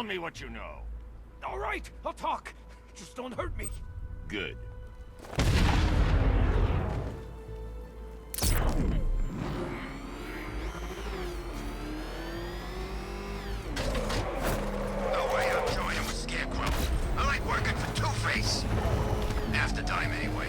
Tell me what you know. All right, I'll talk. Just don't hurt me. Good. No way I'm joining with Scarecrow. I like working for Two-Face. Half the time, anyway.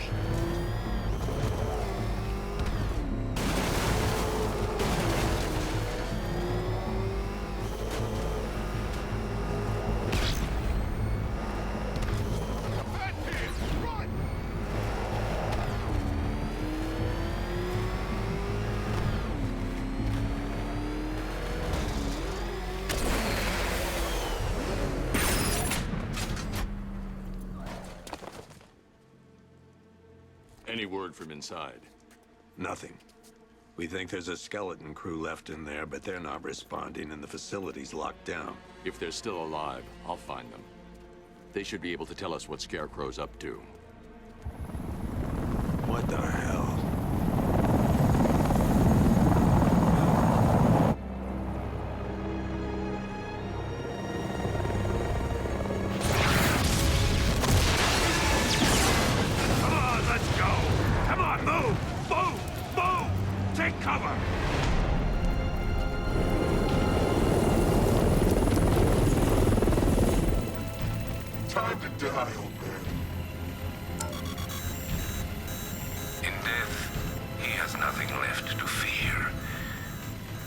Any word from inside? Nothing. We think there's a skeleton crew left in there, but they're not responding and the facility's locked down. If they're still alive, I'll find them. They should be able to tell us what Scarecrow's up to. What the hell? Come on, let's go! Come on, move! Move! Move! Take cover! Time to die, old man. In death, he has nothing left to fear.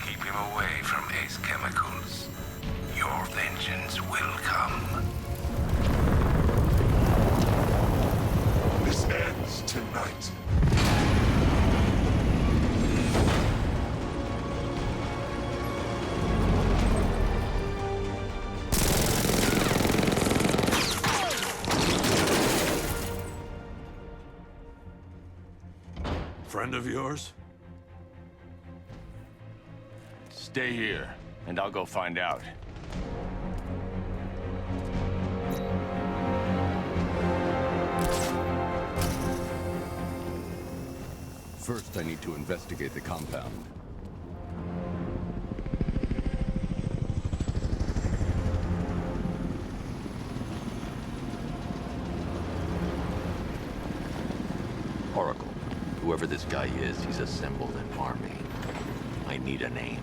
Keep him away from Ace Chemicals. Your vengeance will come. This ends tonight. Friend of yours? Stay here, and I'll go find out. First, I need to investigate the compound. Oracle, whoever this guy is, he's assembled an army. I need a name.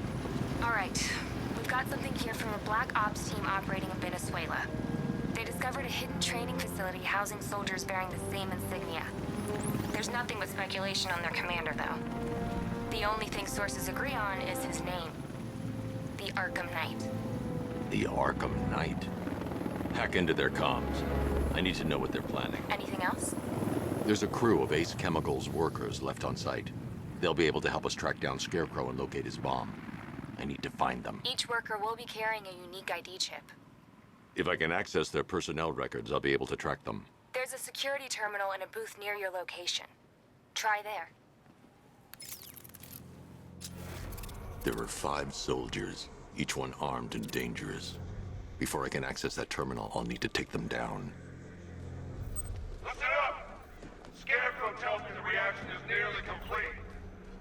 All right. We've got something here from a Black Ops team operating in Venezuela. They discovered a hidden training facility housing soldiers bearing the same insignia. There's nothing but speculation on their commander, though. The only thing sources agree on is his name. The Arkham Knight. The Arkham Knight? Hack into their comms. I need to know what they're planning. Anything else? There's a crew of Ace Chemicals workers left on site. They'll be able to help us track down Scarecrow and locate his bomb. I need to find them. Each worker will be carrying a unique ID chip. If I can access their personnel records, I'll be able to track them. There's a security terminal in a booth near your location. Try there. There are 5 soldiers, each one armed and dangerous. Before I can access that terminal, I'll need to take them down. Listen up! Scarecrow tells me the reaction is nearly complete.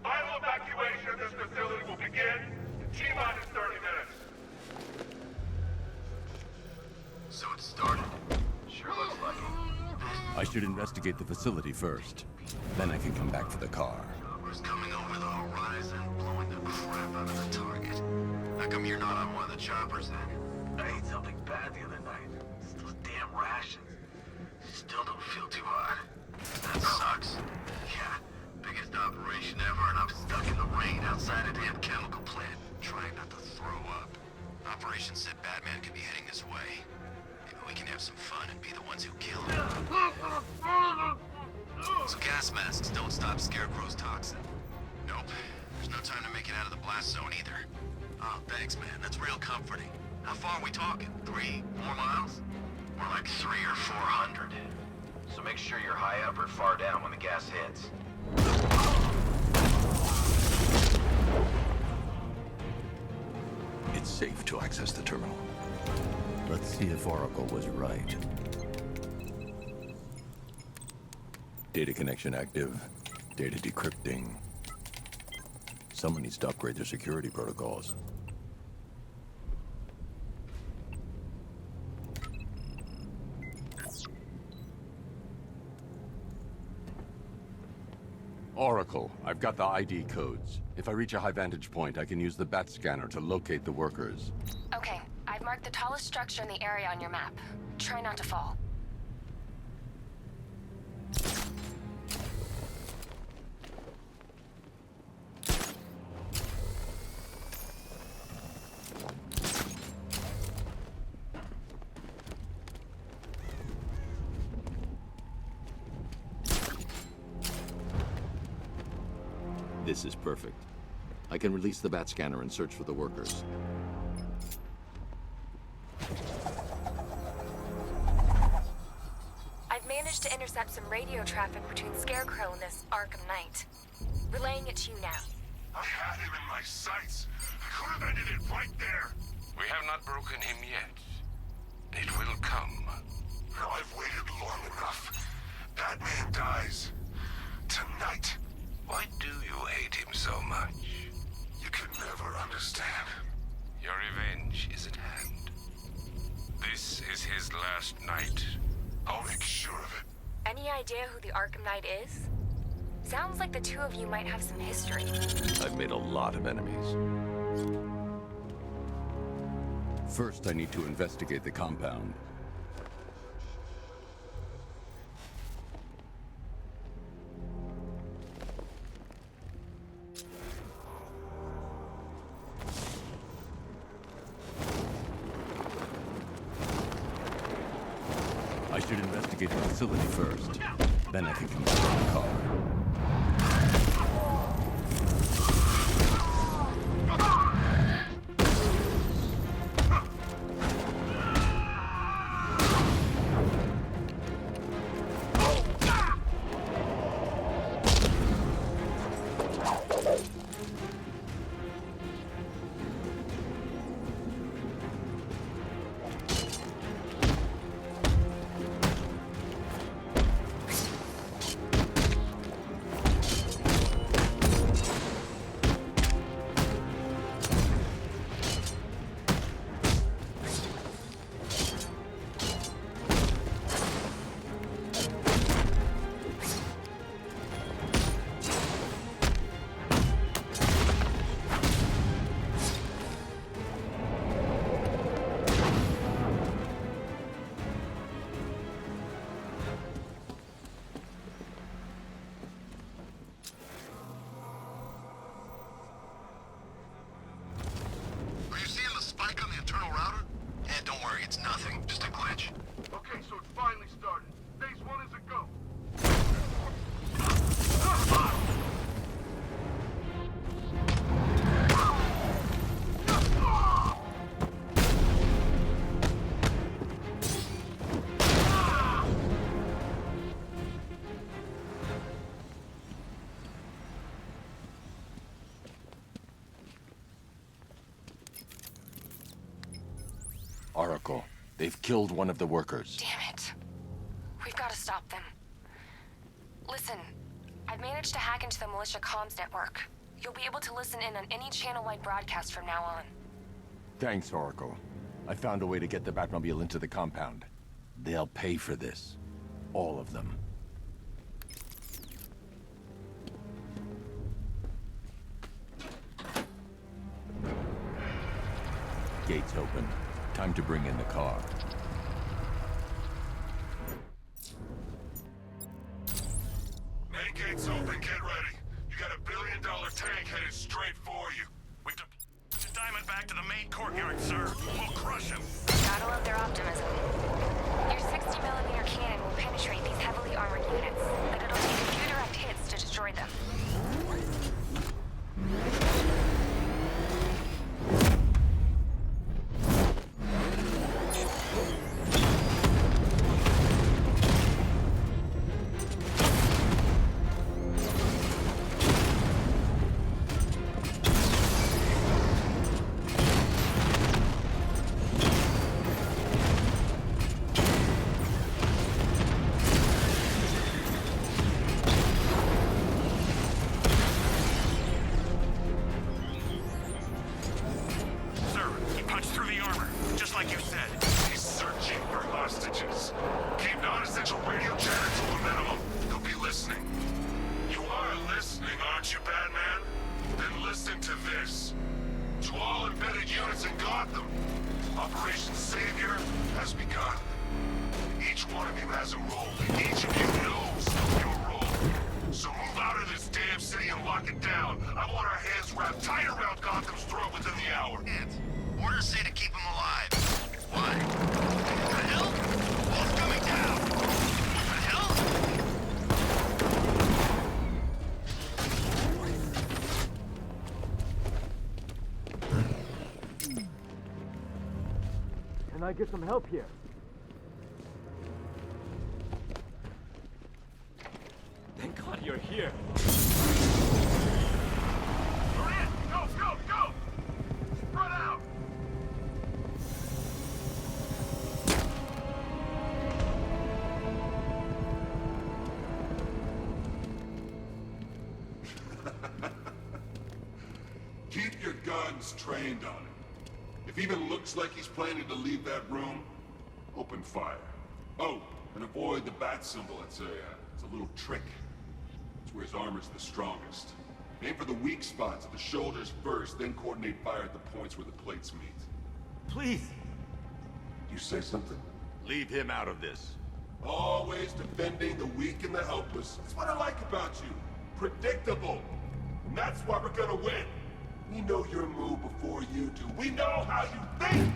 Final evacuation of this facility will begin in T-minus 30 minutes. So it started. Sure looks like it. I should investigate the facility first. Then I can come back for the car. Choppers coming over the horizon, blowing the crap out of the target. How come you're not on one of the choppers then? I ate something bad the other night. It's those damn rations. Still don't feel too hot. That sucks. Yeah, biggest operation ever, and I'm stuck in the rain outside a damn chemical plant, trying not to throw up. Operation said Batman could be heading this way. Maybe we can have some fun and be the ones who kill him. So gas masks don't stop Scarecrow's toxin. Nope. There's no time to make it out of the blast zone either. Oh, thanks, man. That's real comforting. How far are we talking? 3 more miles? More like 300 or 400. So make sure you're high up or far down when the gas hits. It's safe to access the terminal. Let's see if Oracle was right. Data connection active. Data decrypting. Someone needs to upgrade their security protocols. Oracle, I've got the ID codes. If I reach a high vantage point, I can use the bat scanner to locate the workers. Okay, I've marked the tallest structure in the area on your map. Try not to fall. This is perfect. I can release the bat scanner and search for the workers. I've managed to intercept some radio traffic between Scarecrow and this Arkham Knight. Relaying it to you now. I had him in my sights. I could have ended it right there. We have not broken him yet. It will come. Now I've waited long enough. Batman dies. Tonight. Why do you hate him so much? You can never understand. Your revenge is at hand. This is his last night. I'll make sure of it. Any idea who the Arkham Knight is? Sounds like the two of you might have some history. I've made a lot of enemies. First, I need to investigate the compound. I should investigate the facility first. Then I can control the car. Are you seeing the spike on the internal router? Don't worry, it's nothing. Just a glitch. Okay, so it's finally started. Phase 1 is a go. Oracle, they've killed one of the workers. Damn it. We've got to stop them. Listen, I've managed to hack into the militia comms network. You'll be able to listen in on any channel-wide broadcast from now on. Thanks, Oracle. I found a way to get the Batmobile into the compound. They'll pay for this. All of them. Gates open. Time to bring in the car. Main gate's open, get ready. You got $1 billion tank headed straight for you. We've deployed Diamondback to the main courtyard, sir. We'll crush him. Gotta love their optimism. Your 60mm cannon will penetrate these heavily armored units, but it'll take a few direct hits to destroy them. Operation Savior has begun. Each one of you has a role. Each of you knows your role. So move out of this damn city and lock it down. I want our hands wrapped tight around Gotham's throat within the hour. Orders say to keep him alive. Why? What the hell? Wall's coming down. What the hell? Can I get some help here? Thank God you're here. Maria, go, go, go! Spread out! Keep your guns trained on him. If he even looks like he's planning to leave that room, open fire. Oh, and avoid the bat symbol. It's a little trick. It's where his armor's the strongest. Aim for the weak spots at the shoulders first, then coordinate fire at the points where the plates meet. Please. You say something? Leave him out of this. Always defending the weak and the helpless. That's what I like about you. Predictable. And that's why we're gonna win. We know your move before you do. We know how you think!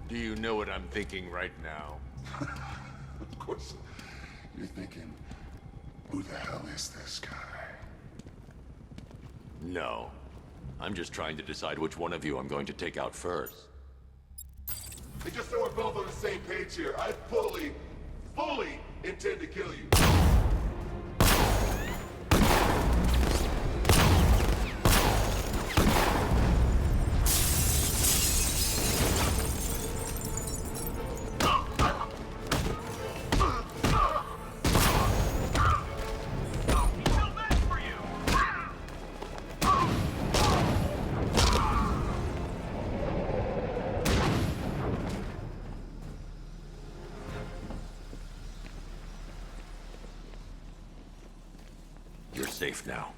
Do you know what I'm thinking right now? Of course, you're thinking, who the hell is this guy? No. I'm just trying to decide which one of you I'm going to take out first. And just so we're both on the same page here, I fully intend to kill you. You're safe now.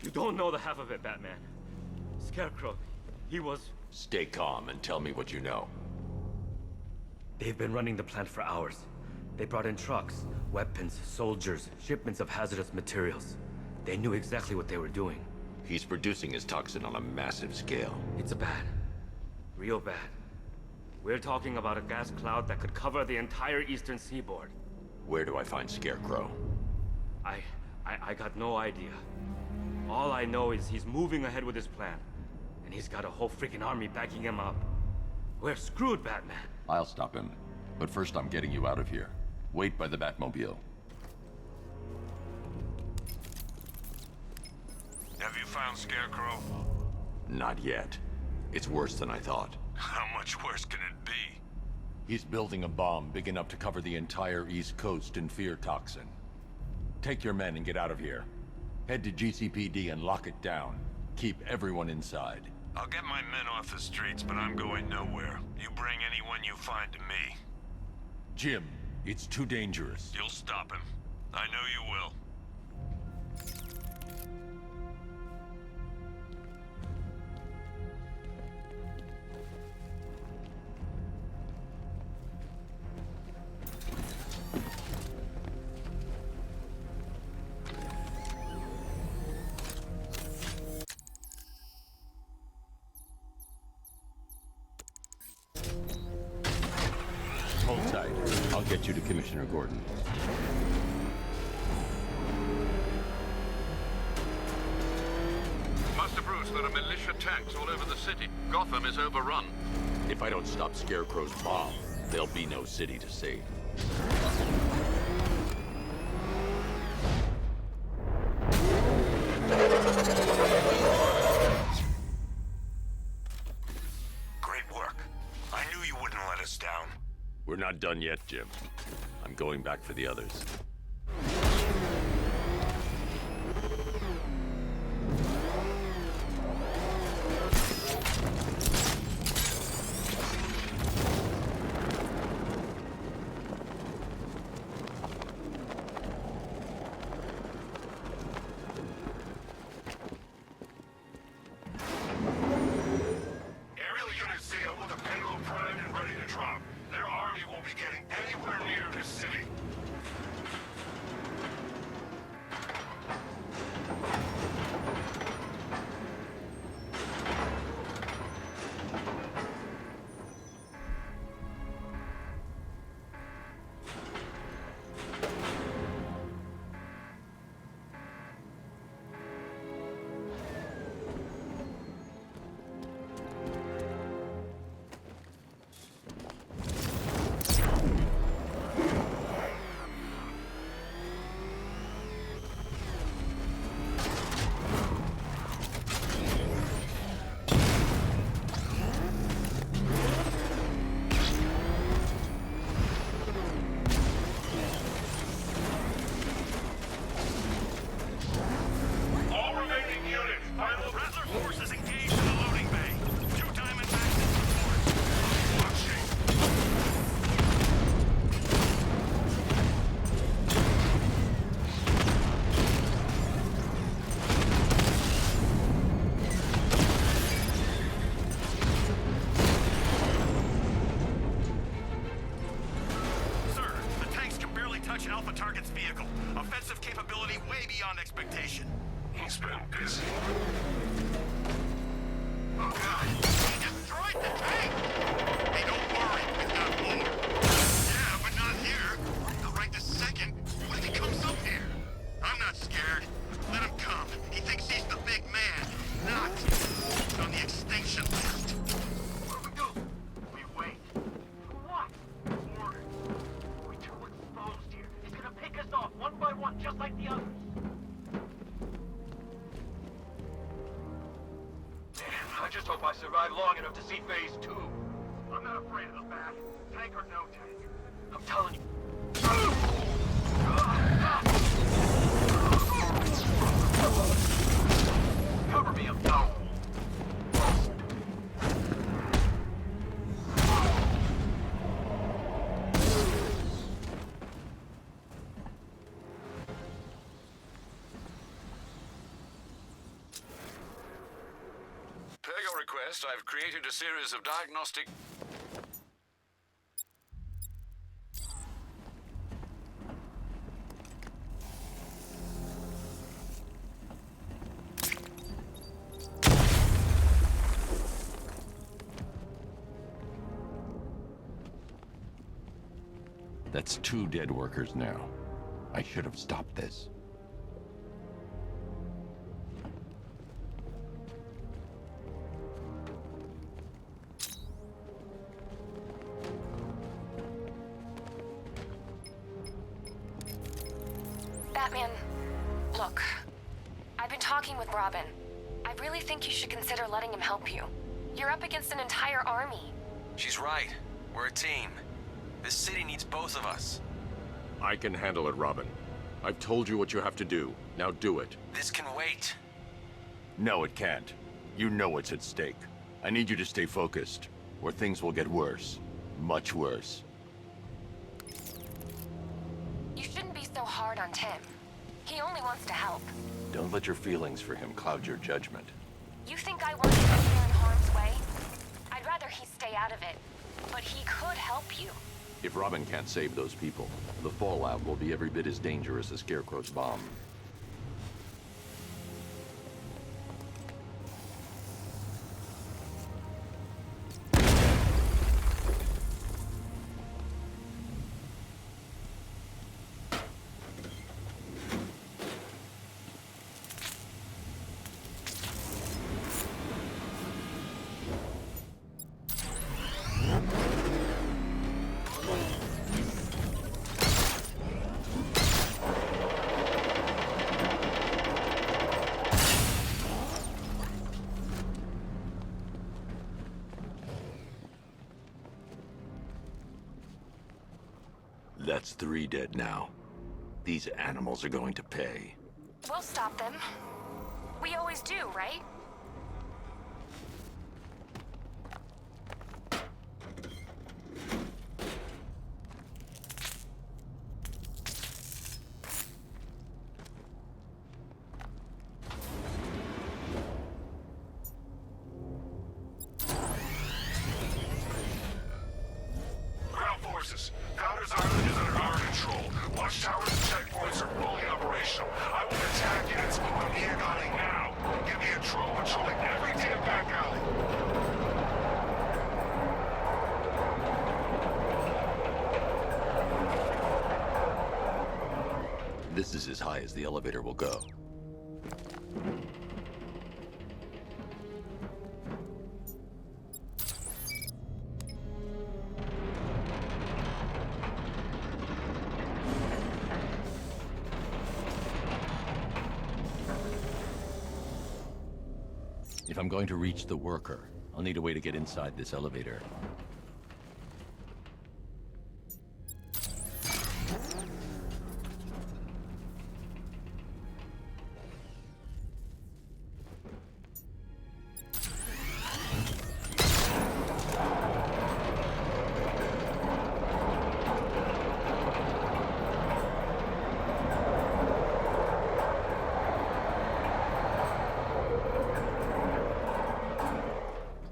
You don't know the half of it, Batman. Scarecrow, he was... Stay calm and tell me what you know. They've been running the plant for hours. They brought in trucks, weapons, soldiers, shipments of hazardous materials. They knew exactly what they were doing. He's producing his toxin on a massive scale. It's bad. Real bad. We're talking about a gas cloud that could cover the entire eastern seaboard. Where do I find Scarecrow? I got no idea. All I know is he's moving ahead with his plan. And he's got a whole freaking army backing him up. We're screwed, Batman. I'll stop him. But first I'm getting you out of here. Wait by the Batmobile. Have you found Scarecrow? Not yet. It's worse than I thought. How much worse can it be? He's building a bomb big enough to cover the entire East Coast in fear toxin. Take your men and get out of here. Head to GCPD and lock it down. Keep everyone inside. I'll get my men off the streets, but I'm going nowhere. You bring anyone you find to me. Jim, it's too dangerous. You'll stop him. I know you will. Hold tight. I'll get you to Commissioner Gordon. Master Bruce, there are militia tanks all over the city. Gotham is overrun. If I don't stop Scarecrow's bomb, there'll be no city to save. Great work. I knew you wouldn't let us down. We're not done yet, Jim. I'm going back for the others. Aerial unit C, I'm beyond expectation. He's been busy. Oh god, he destroyed the tank! Hey, don't worry, we've got more. Yeah, but not here. Not right this second. What if he comes up here? I'm not scared. Let him come. He thinks he's the big man. Not. He's on the extinction list. What do we do? We wait. For what? Order. We're too exposed here. He's gonna pick us off one by one, just like the others. I just hope I survive long enough to see phase 2. I'm not afraid of the bat. Tank or no tank. I'm telling you. Cover me up, no. Per your request, I've created a series of diagnostic... That's 2 dead workers now. I should have stopped this. Batman, look. I've been talking with Robin. I really think you should consider letting him help you. You're up against an entire army. She's right. We're a team. This city needs both of us. I can handle it, Robin. I've told you what you have to do. Now do it. This can wait. No, it can't. You know what's at stake. I need you to stay focused, or things will get worse. Much worse. You shouldn't be so hard on Tim. He only wants to help. Don't let your feelings for him cloud your judgment. You think I want him out there in harm's way? I'd rather he stay out of it. But he could help you. If Robin can't save those people, the fallout will be every bit as dangerous as Scarecrow's bomb. That's 3 dead now. These animals are going to pay. We'll stop them. We always do, right? Ground forces, Founders Island is under our control. Watchtowers and checkpoints are fully operational. I will attack units on Miagani now. Get me a drone patrolling every damn back alley. This is as high as the elevator will go. If I'm going to reach the worker, I'll need a way to get inside this elevator.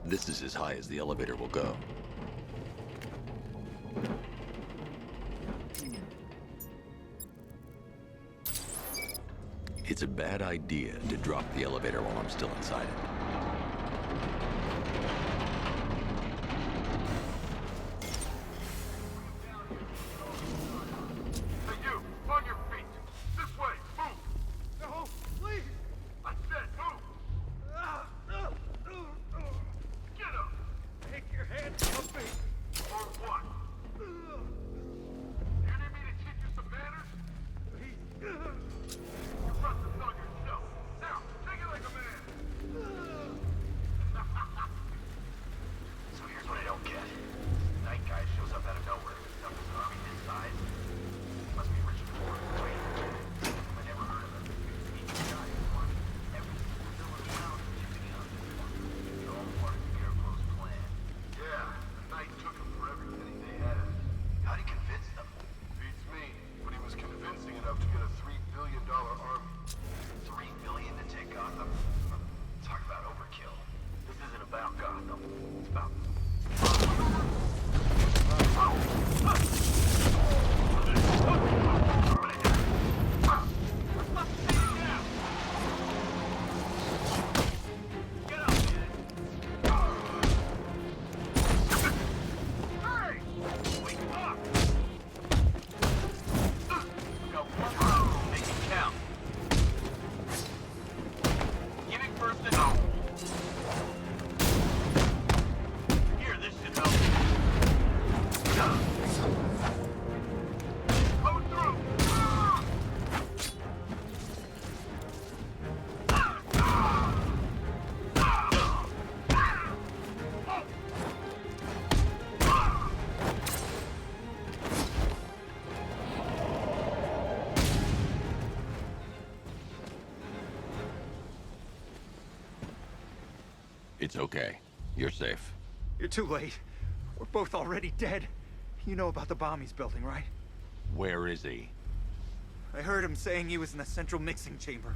This is as high as the elevator will go. It's a bad idea to drop the elevator while I'm still inside it. Hey, you! On your feet! This way! Move! No, please! I said move! Get up! Take your hands off me! Or what? You need me to teach you some manners? You brought this on yourself. Now, take it like a man! So here's what I don't get. Night guy shows up out of nowhere. Stuff his army this size. Must be Richard Ford. Wait. I never heard of him. He's the guy who wants every single villain around chipping in on this one. It's all part of Scarecrow's plan. Yeah, the Knight took him for everything they had. How'd he convince them? Beats me, but he was convincing enough to get a $3 billion army. $3 billion to take Gotham? Talk about overkill. This isn't about Gotham. It's about... It's okay. You're safe. You're too late. We're both already dead. You know about the bomb he's building, right? Where is he? I heard him saying he was in the central mixing chamber.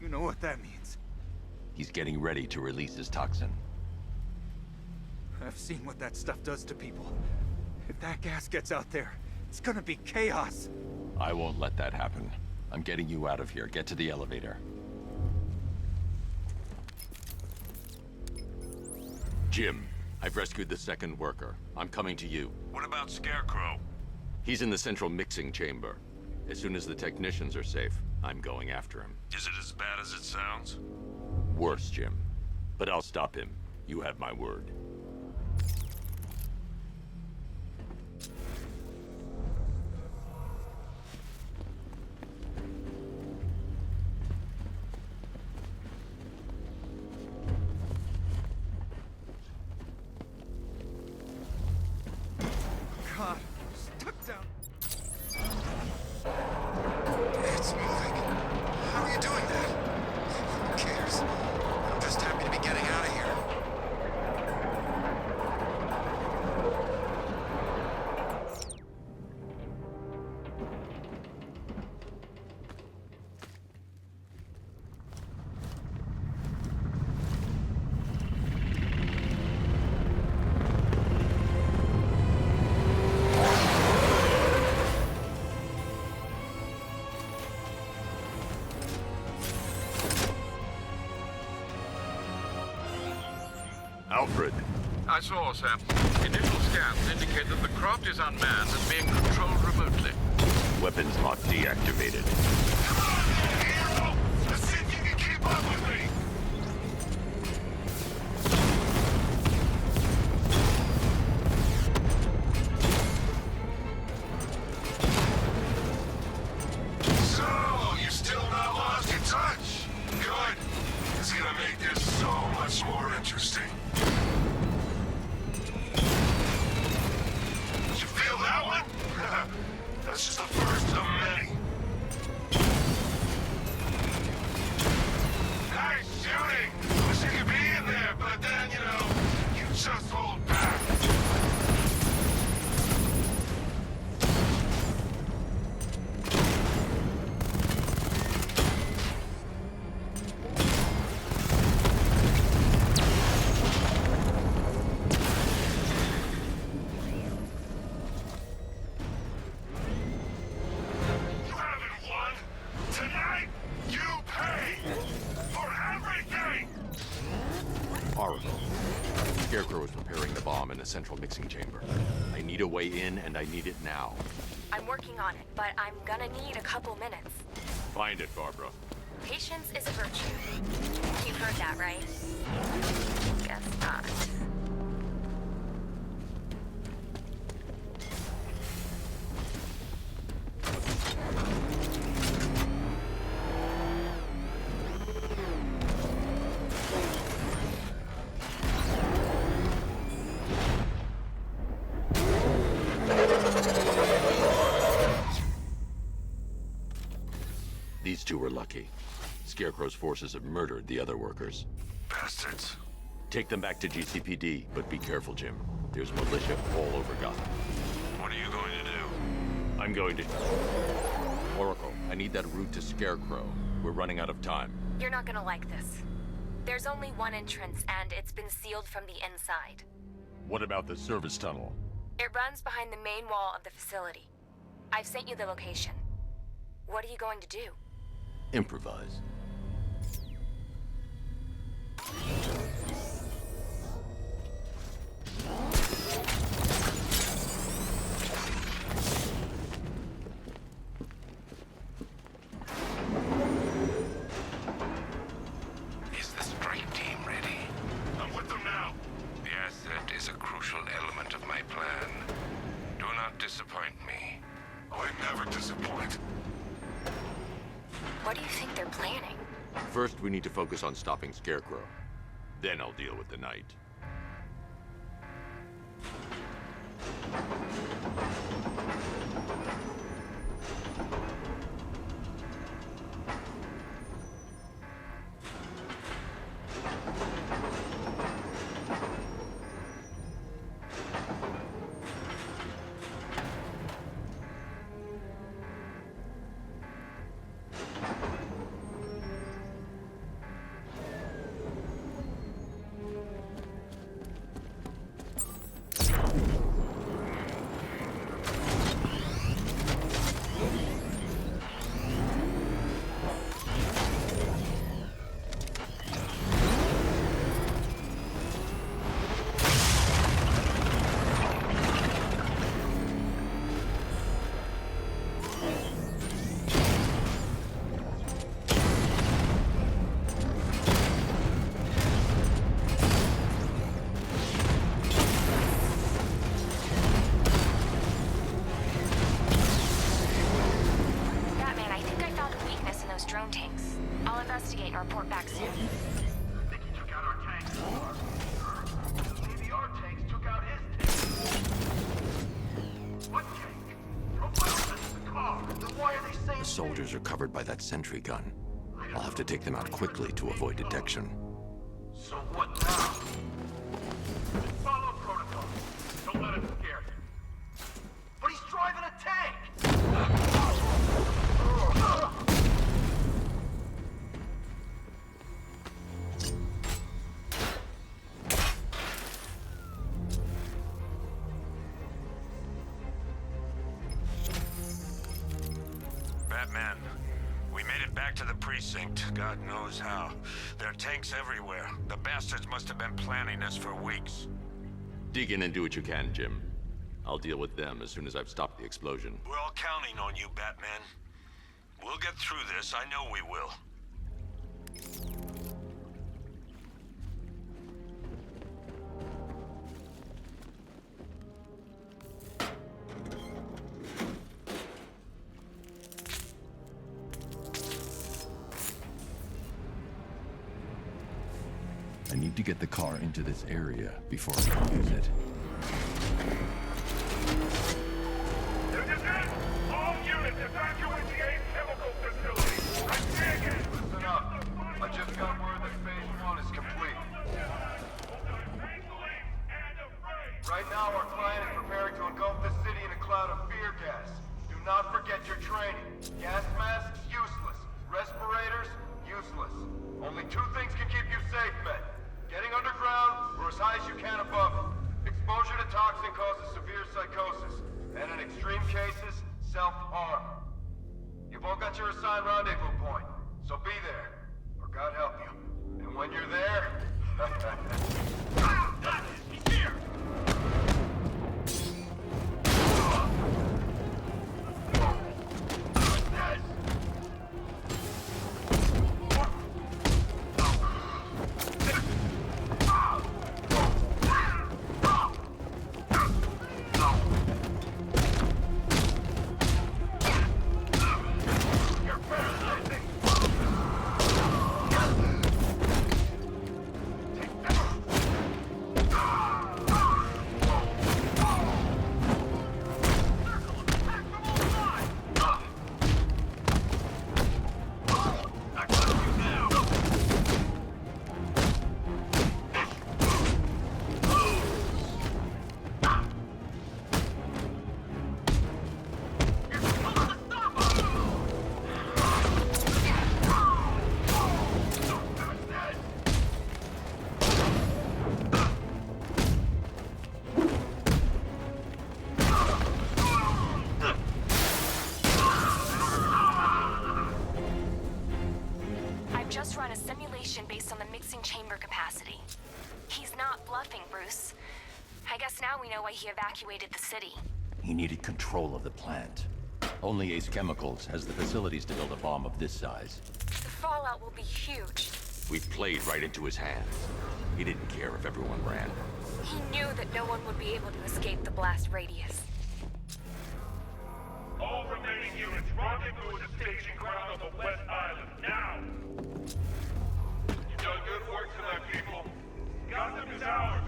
You know what that means. He's getting ready to release his toxin. I've seen what that stuff does to people. If that gas gets out there, it's gonna be chaos. I won't let that happen. I'm getting you out of here. Get to the elevator. Jim, I've rescued the second worker. I'm coming to you. What about Scarecrow? He's in the central mixing chamber. As soon as the technicians are safe, I'm going after him. Is it as bad as it sounds? Worse, Jim. But I'll stop him. You have my word. God, stuck down. It's moving. How are you doing that? Who cares? I'm just happy to be getting out of here. Alfred. I saw, Sam. Initial scans indicate that the craft is unmanned and being controlled remotely. Weapons lock deactivated. Come on, hero! Let's see if you can keep up with me! So, you still not lost your touch? Good. It's gonna make this so much more interesting. Did you feel that one? That's just the first of many. Nice shooting! Wish you could be in there, but then, you know, you just hold back. Scarecrow is preparing the bomb in a central mixing chamber. I need a way in, and I need it now. I'm working on it, but I'm gonna need a couple minutes. Find it, Barbara. Patience is a virtue. You've heard that, right? Guess not. These two were lucky. Scarecrow's forces have murdered the other workers. Bastards. Take them back to GCPD, but be careful, Jim. There's militia all over Gotham. What are you going to do? I'm going to... Oracle, I need that route to Scarecrow. We're running out of time. You're not gonna like this. There's only one entrance, and it's been sealed from the inside. What about the service tunnel? It runs behind the main wall of the facility. I've sent you the location. What are you going to do? Improvise. Is the strike team ready? I'm with them now. The asset is a crucial element of my plan. Do not disappoint me. I never disappoint. What do you think they're planning? First, we need to focus on stopping Scarecrow. Then I'll deal with the Knight. report back soon. Think he took out our tanks? Maybe our tanks took out his tank. What tank? Profile this is the car. Then why are they saying The soldiers are covered by that sentry gun. I'll have to take them out quickly to avoid detection. So what now? Follow protocol. Don't let him scare you. But he's driving a tank! Batman, we made it back to the precinct. God knows how. There are tanks everywhere. The bastards must have been planning this for weeks. Dig in and do what you can, Jim. I'll deal with them as soon as I've stopped the explosion. We're all counting on you, Batman. We'll get through this. I know we will. I need to get the car into this area before I can use it. All units evacuate the A chemical facility! I say again! Listen up. I just got word that phase 1 is complete. Right now, our client is preparing to engulf the city in a cloud of fear gas. Do not forget your training. Gas masks, useless. Respirators, useless. Only two things can keep you safe, men. Getting underground, or as high as you can above it. Exposure to toxin causes severe psychosis, and in extreme cases, self-harm. You've all got your assigned rendezvous point, so be there, or God help you. And when you're there... just run a simulation based on the mixing chamber capacity. He's not bluffing, Bruce. I guess now we know why he evacuated the city. He needed control of the plant. Only Ace Chemicals has the facilities to build a bomb of this size. The fallout will be huge. We played right into his hands. He didn't care if everyone ran. He knew that no one would be able to escape the blast radius. All remaining units, rendezvous at the staging ground on the West Island, now! You've done good work tonight, people. Gotham is ours!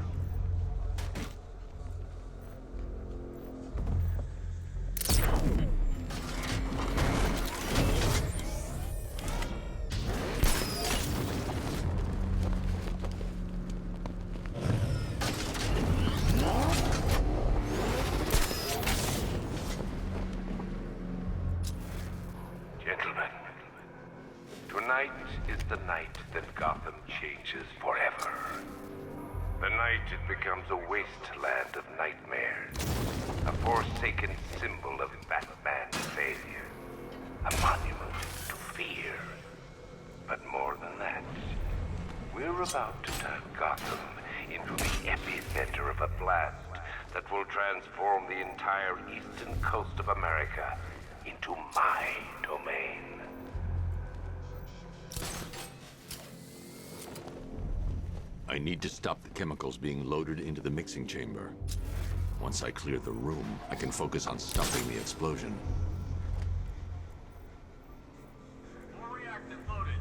Gentlemen, tonight is the night that Gotham changes forever. The night it becomes a wasteland of nightmares, a forsaken symbol of Batman's failure, a monument to fear. But more than that, we're about to turn Gotham into the epicenter of a blast that will transform the entire eastern coast of America into my domain. I need to stop the chemicals being loaded into the mixing chamber. Once I clear the room, I can focus on stopping the explosion. More reactant loaded.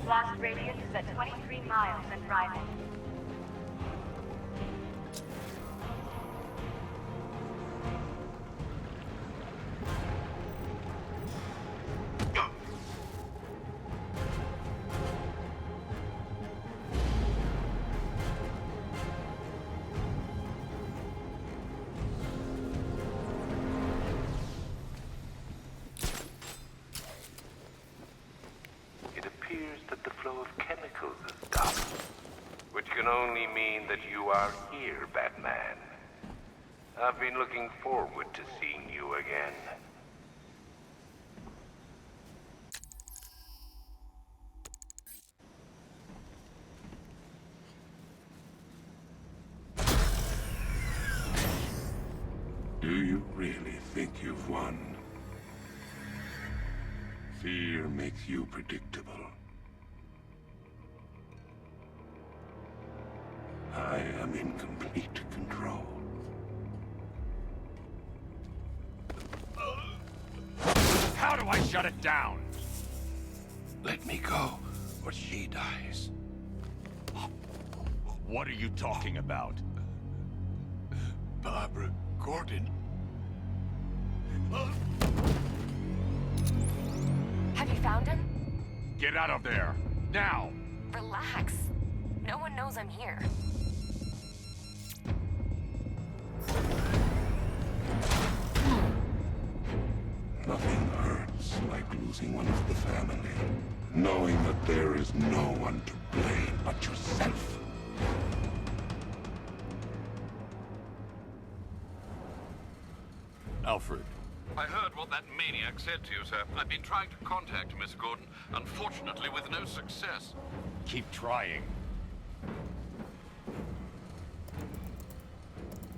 Blast radius is at 23 miles and rising. Only mean that you are here, Batman. I've been looking forward to seeing you again. Do you think you've won. Fear makes you predictable. I am in complete control. How do I shut it down? Let me go, or she dies. What are you talking about? Barbara Gordon. Have you found him? Get out of there! Now! Relax. No one knows I'm here. Nothing hurts like losing one of the family. Knowing that there is no one to blame but yourself. Alfred. I heard what that maniac said to you, sir. I've been trying to contact Miss Gordon, unfortunately with no success. Keep trying.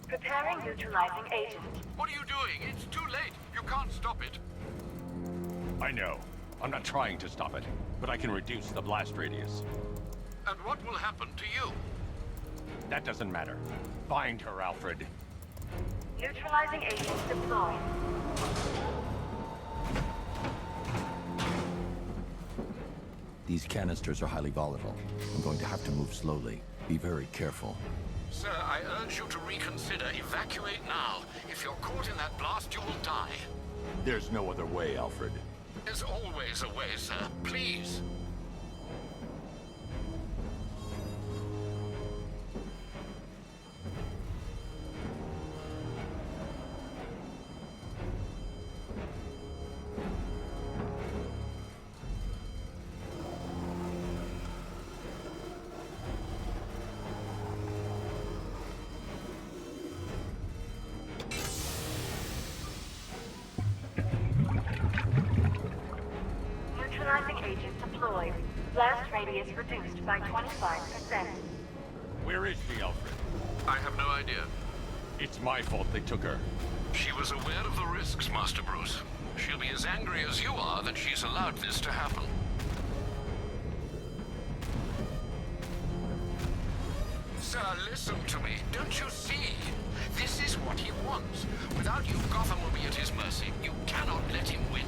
Preparing neutralizing agent. What are you doing? It's too late. You can't stop it. I know. I'm not trying to stop it, but I can reduce the blast radius. And what will happen to you? That doesn't matter. Find her, Alfred. Neutralizing agent deployed. These canisters are highly volatile. I'm going to have to move slowly. Be very careful. Sir, I urge you to reconsider. Evacuate now. If you're caught in that blast, you will die. There's no other way, Alfred. There's always a way, sir. Please. Neutralizing agent deployed. Blast radius reduced by 25%. Where is she, Alfred? I have no idea. It's my fault they took her. She was aware of the risks, Master Bruce. She'll be as angry as you are that she's allowed this to happen. Sir, listen to me. Don't you see? This is what he wants. Without you, Gotham will be at his mercy. You cannot let him win.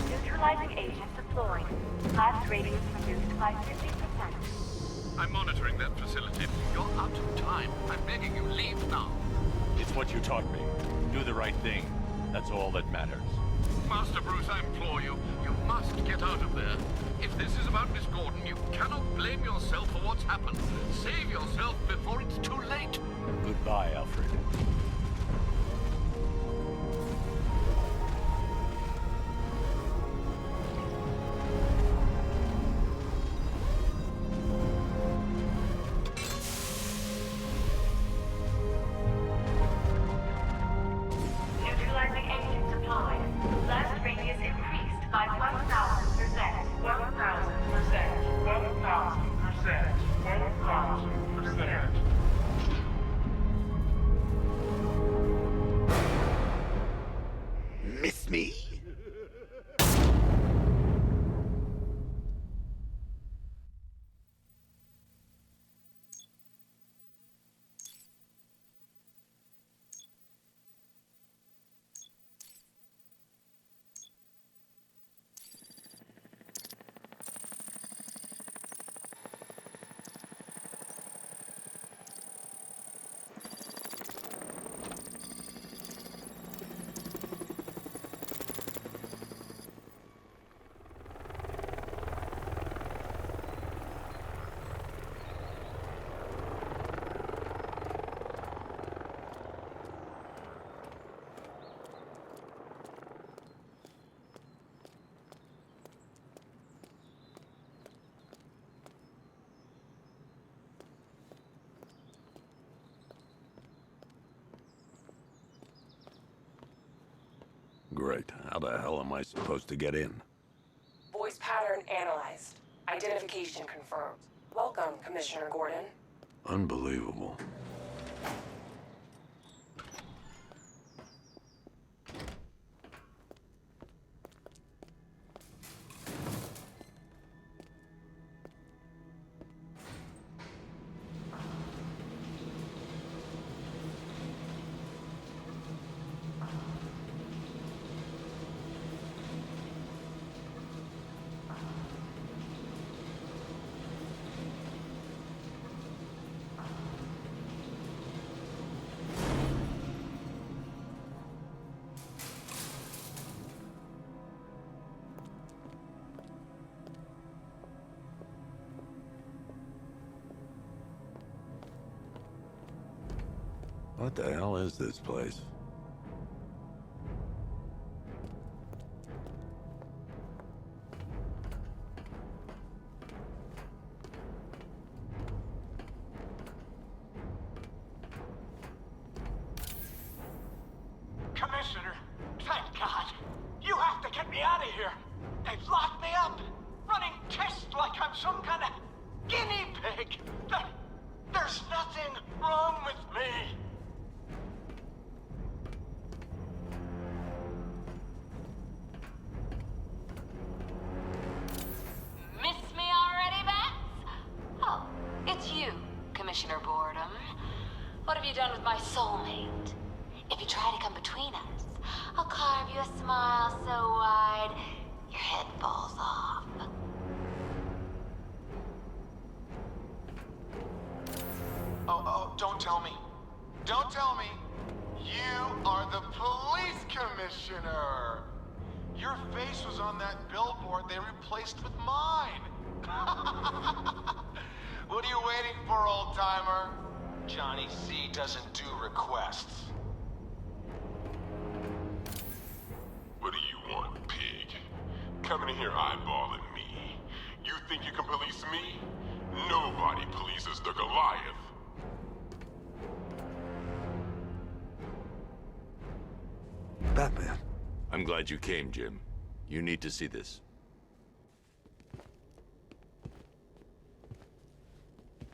Neutralizing agent deployed. Blast radius reduced by 50%. I'm monitoring that facility. You're out of time. I'm begging you, leave now. It's what you taught me. Do the right thing. That's all that matters. Master Bruce, I implore you, you must get out of there. If this is about Miss Gordon, you cannot blame yourself for what's happened. Save yourself before it's too late. Goodbye, Alfred. Neutralizing agent deployed. Blast radius increased by 1,000%. 1,000%. 1,000%. 1,000%. Great. How the hell am I supposed to get in? Voice pattern analyzed. Identification confirmed. Welcome, Commissioner Gordon. Unbelievable. What the hell is this place? Commissioner, thank God. You have to get me out of here. They've locked me up, running tests like I'm some kind of guinea pig. There's nothing wrong with me. Miss me already, Bats? Oh, it's you, Commissioner Boredom. What have you done with my soulmate? If you try to come between us, I'll carve you a smile so wide, your head falls off. Oh, don't tell me. Don't tell me. You are the police commissioner. Your face was on that billboard they replaced with mine. What are you waiting for, old-timer? Johnny C doesn't do requests. What do you want, pig? Coming in here eyeballing me. You think you can police me? Nobody polices the Goliath. Batman. I'm glad you came, Jim. You need to see this.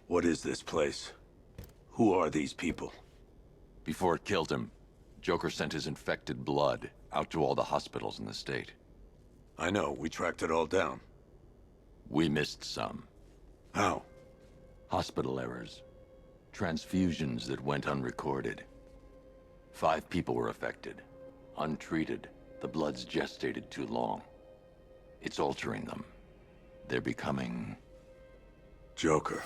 What is this place? Who are these people? Before it killed him, Joker sent his infected blood out to all the hospitals in the state. I know, we tracked it all down. We missed some. How? Hospital errors. Transfusions that went unrecorded. 5 people were affected. Untreated, the blood's gestated too long. It's altering them. They're becoming... Joker.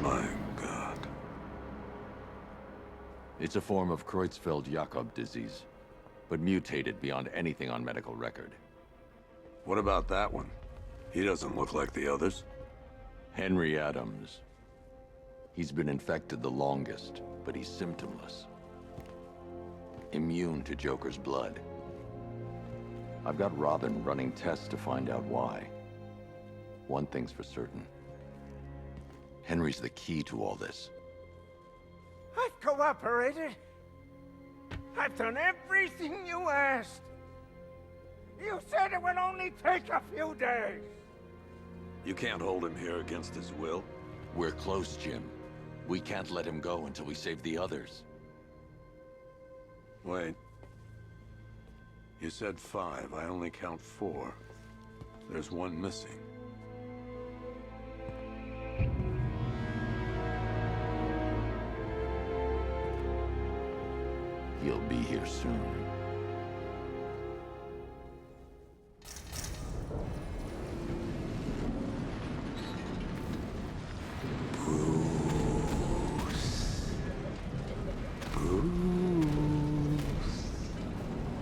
My God. It's a form of Creutzfeldt-Jakob disease, but mutated beyond anything on medical record. What about that one? He doesn't look like the others. Henry Adams. He's been infected the longest, but he's symptomless. Immune to Joker's blood. I've got Robin running tests to find out why. One thing's for certain. Henry's the key to all this. I've cooperated. I've done everything you asked. You said it would only take a few days. You can't hold him here against his will? We're close, Jim. We can't let him go until we save the others. Wait. You said 5. I only count 4. There's one missing. He'll be here soon.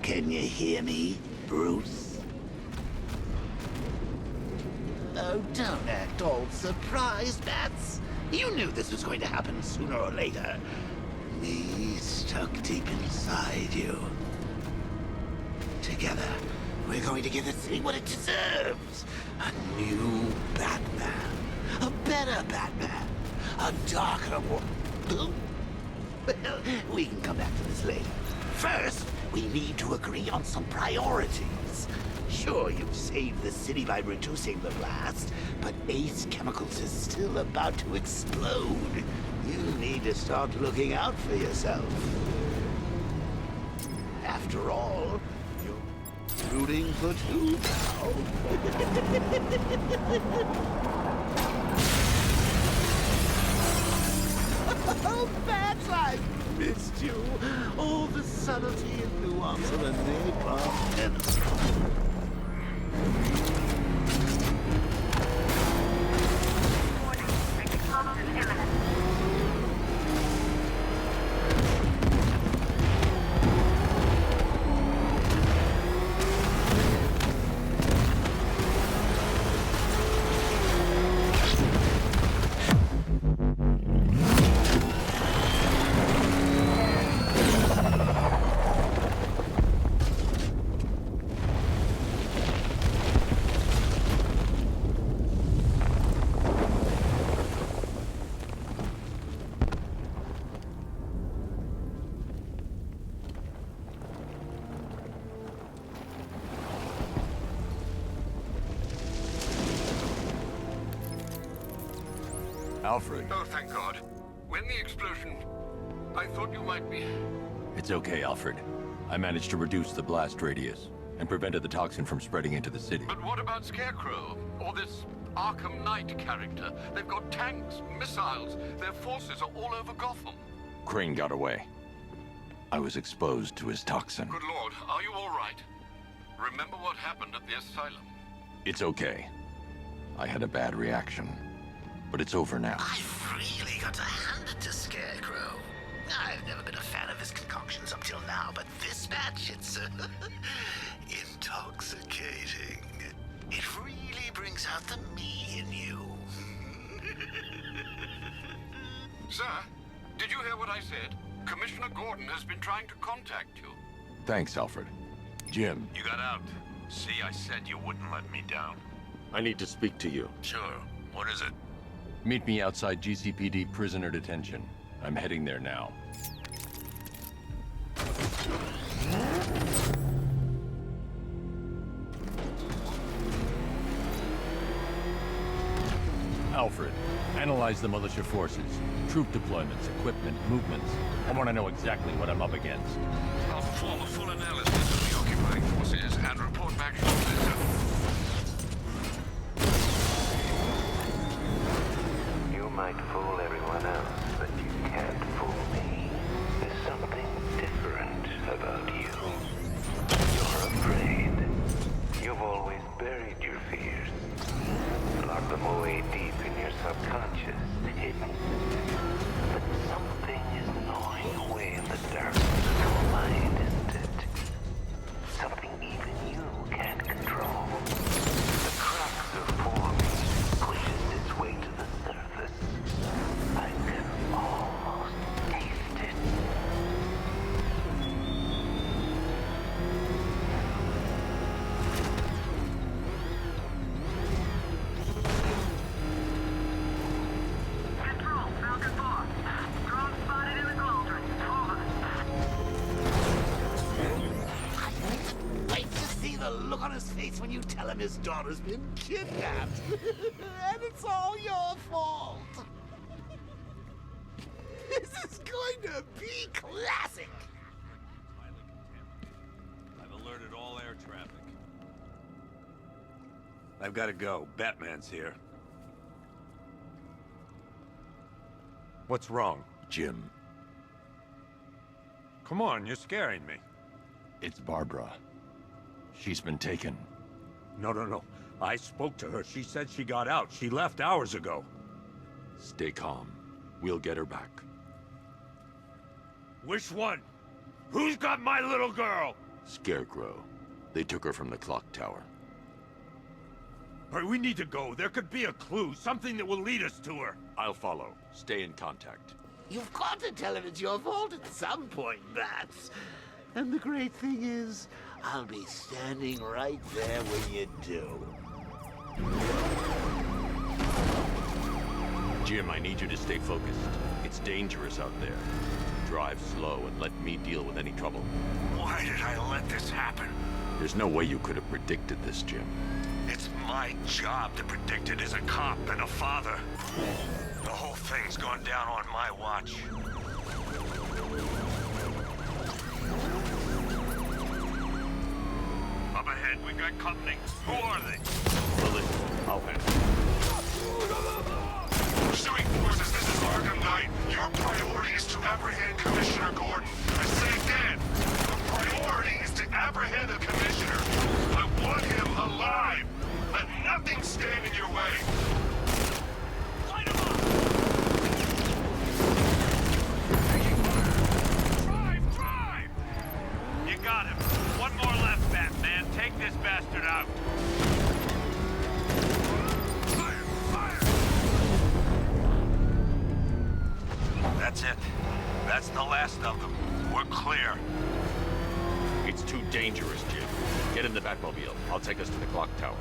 Can you hear me, Bruce? Oh, don't act all surprised, Bats. You knew this was going to happen sooner or later. Me stuck deep inside you. Together, we're going to give the city what it deserves. A new Batman. A better Batman. A darker one. Well, we can come back to this later. First, We need to agree on some priorities. Sure, you've saved the city by reducing the blast, but Ace Chemicals is still about to explode. You need to start looking out for yourself. After all, you're rooting for two now. Oh, Bats, I missed you. All the subtlety and nuance of a napalm enemy. Alfred. Oh, thank God. When the explosion... I thought you might be... It's okay, Alfred. I managed to reduce the blast radius and prevented the toxin from spreading into the city. But what about Scarecrow? Or this Arkham Knight character? They've got tanks, missiles. Their forces are all over Gotham. Crane got away. I was exposed to his toxin. Good Lord, are you all right? Remember what happened at the asylum? It's okay. I had a bad reaction. But it's over now. I've really got to hand it to Scarecrow. I've never been a fan of his concoctions up till now, but this batch, it's intoxicating. It really brings out the me in you. Sir, did you hear what I said? Commissioner Gordon has been trying to contact you. Thanks, Alfred. Jim. You got out. See, I said you wouldn't let me down. I need to speak to you. Sure. What is it? Meet me outside GCPD prisoner detention. I'm heading there now. Alfred, analyze the militia forces, troop deployments, equipment, movements. I want to know exactly what I'm up against. I'll perform a full analysis of the occupying forces and report back shortly, sir. You might fool everyone else, but you can't fool me. There's something different about you. You're afraid. You've always buried your fears. Locked them away deep in your subconscious, hidden. But something is gnawing away in the darkness of your mind, isn't it? Something even you can't control. The cracks are forming, pushes its way to the surface. I can almost taste it. Control, Falcon 4. Drone spotted in the cauldron. Over. Wait to see the look on his face when you tell him his daughter's been kidnapped. And it's all your fault. This is going to be classic. I've alerted all air traffic. I've got to go. Batman's here. What's wrong, Jim? Come on, you're scaring me. It's Barbara. She's been taken. No. I spoke to her. She said she got out. She left hours ago. Stay calm. We'll get her back. Which one? Who's got my little girl? Scarecrow. They took her from the clock tower. All right, we need to go. There could be a clue, something that will lead us to her. I'll follow. Stay in contact. You've got to tell him it's your fault at some point, Bats. And the great thing is, I'll be standing right there when you do. Jim, I need you to stay focused. It's dangerous out there. drive slow and let me deal with any trouble. Why did I let this happen? There's no way you could have predicted this, Jim. It's my job to predict it as a cop and a father. The whole thing's gone down on my watch. Up ahead, we got company. Who are they? Lily, I'll handle it. Pursuing forces, this is Arkham Knight. Your priority is to apprehend Commissioner Gordon. I say again, the priority is to apprehend the Commissioner. I want him alive. Let nothing stand in your way. Light him up! Drive! You got him. One more left, Batman. Take this bastard out. That's it. That's the last of them. We're clear. It's too dangerous, Jim. Get in the Batmobile. I'll take us to the clock tower.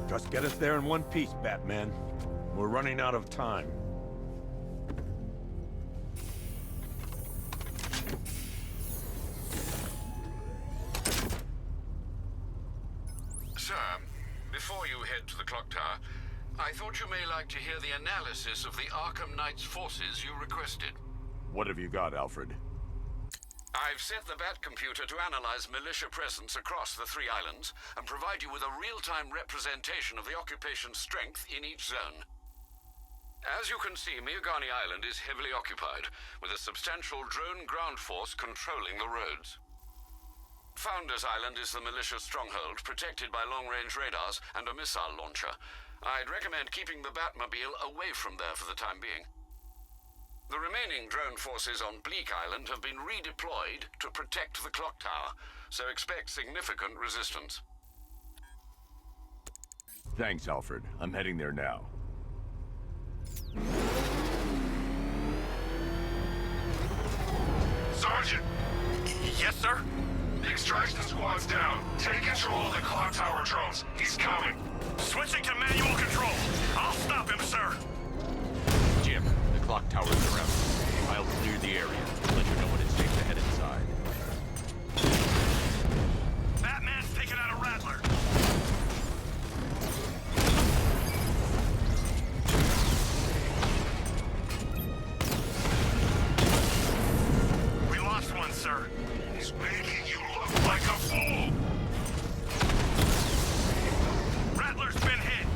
Just get us there in one piece, Batman. We're running out of time. Sir, before you head to the clock tower, I thought you may like to hear the analysis of the Arkham Knight's forces you requested. What have you got, Alfred? I've set the Bat computer to analyze militia presence across the 3 islands and provide you with a real-time representation of the occupation's strength in each zone. As you can see, Miagani Island is heavily occupied, with a substantial drone ground force controlling the roads. Founders Island is the militia stronghold, protected by long-range radars and a missile launcher. I'd recommend keeping the Batmobile away from there for the time being. The remaining drone forces on Bleak Island have been redeployed to protect the clock tower, so expect significant resistance. Thanks, Alfred. I'm heading there now. Sergeant! Yes, sir? The extraction squad's down. Take control of the clock tower drones. He's coming. Switching to manual control. I'll stop him, sir. Jim, the clock towers are out. I'll clear the area and let you know when it's safe to head inside. Batman's taking out a Rattler. We lost one, sir. He's making you look like a fool. Rattler's been hit.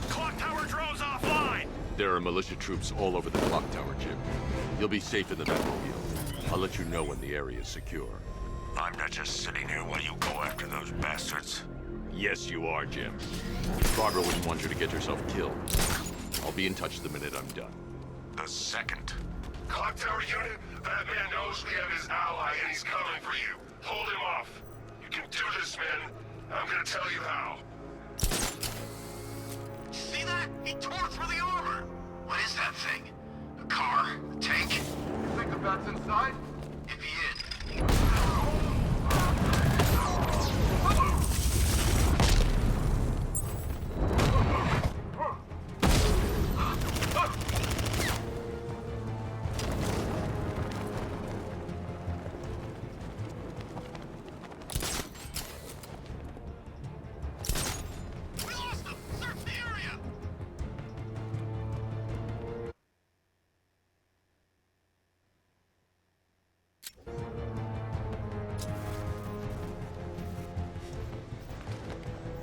Clock tower drones offline. There are militia troops all over the clock tower, Jim. You'll be safe in the Batmobile. I'll let you know when the area is secure. I'm not just sitting here while you go after those bastards. Yes, you are, Jim. Barbara wouldn't want you to get yourself killed. I'll be in touch the minute I'm done. The second. Clock tower unit, Batman knows we have his ally and he's coming for you. Hold him off. You can do this, man. I'm gonna tell you how. See that? He tore through the armor! What is that thing? A car? A tank? You think the Bat's inside? If he is...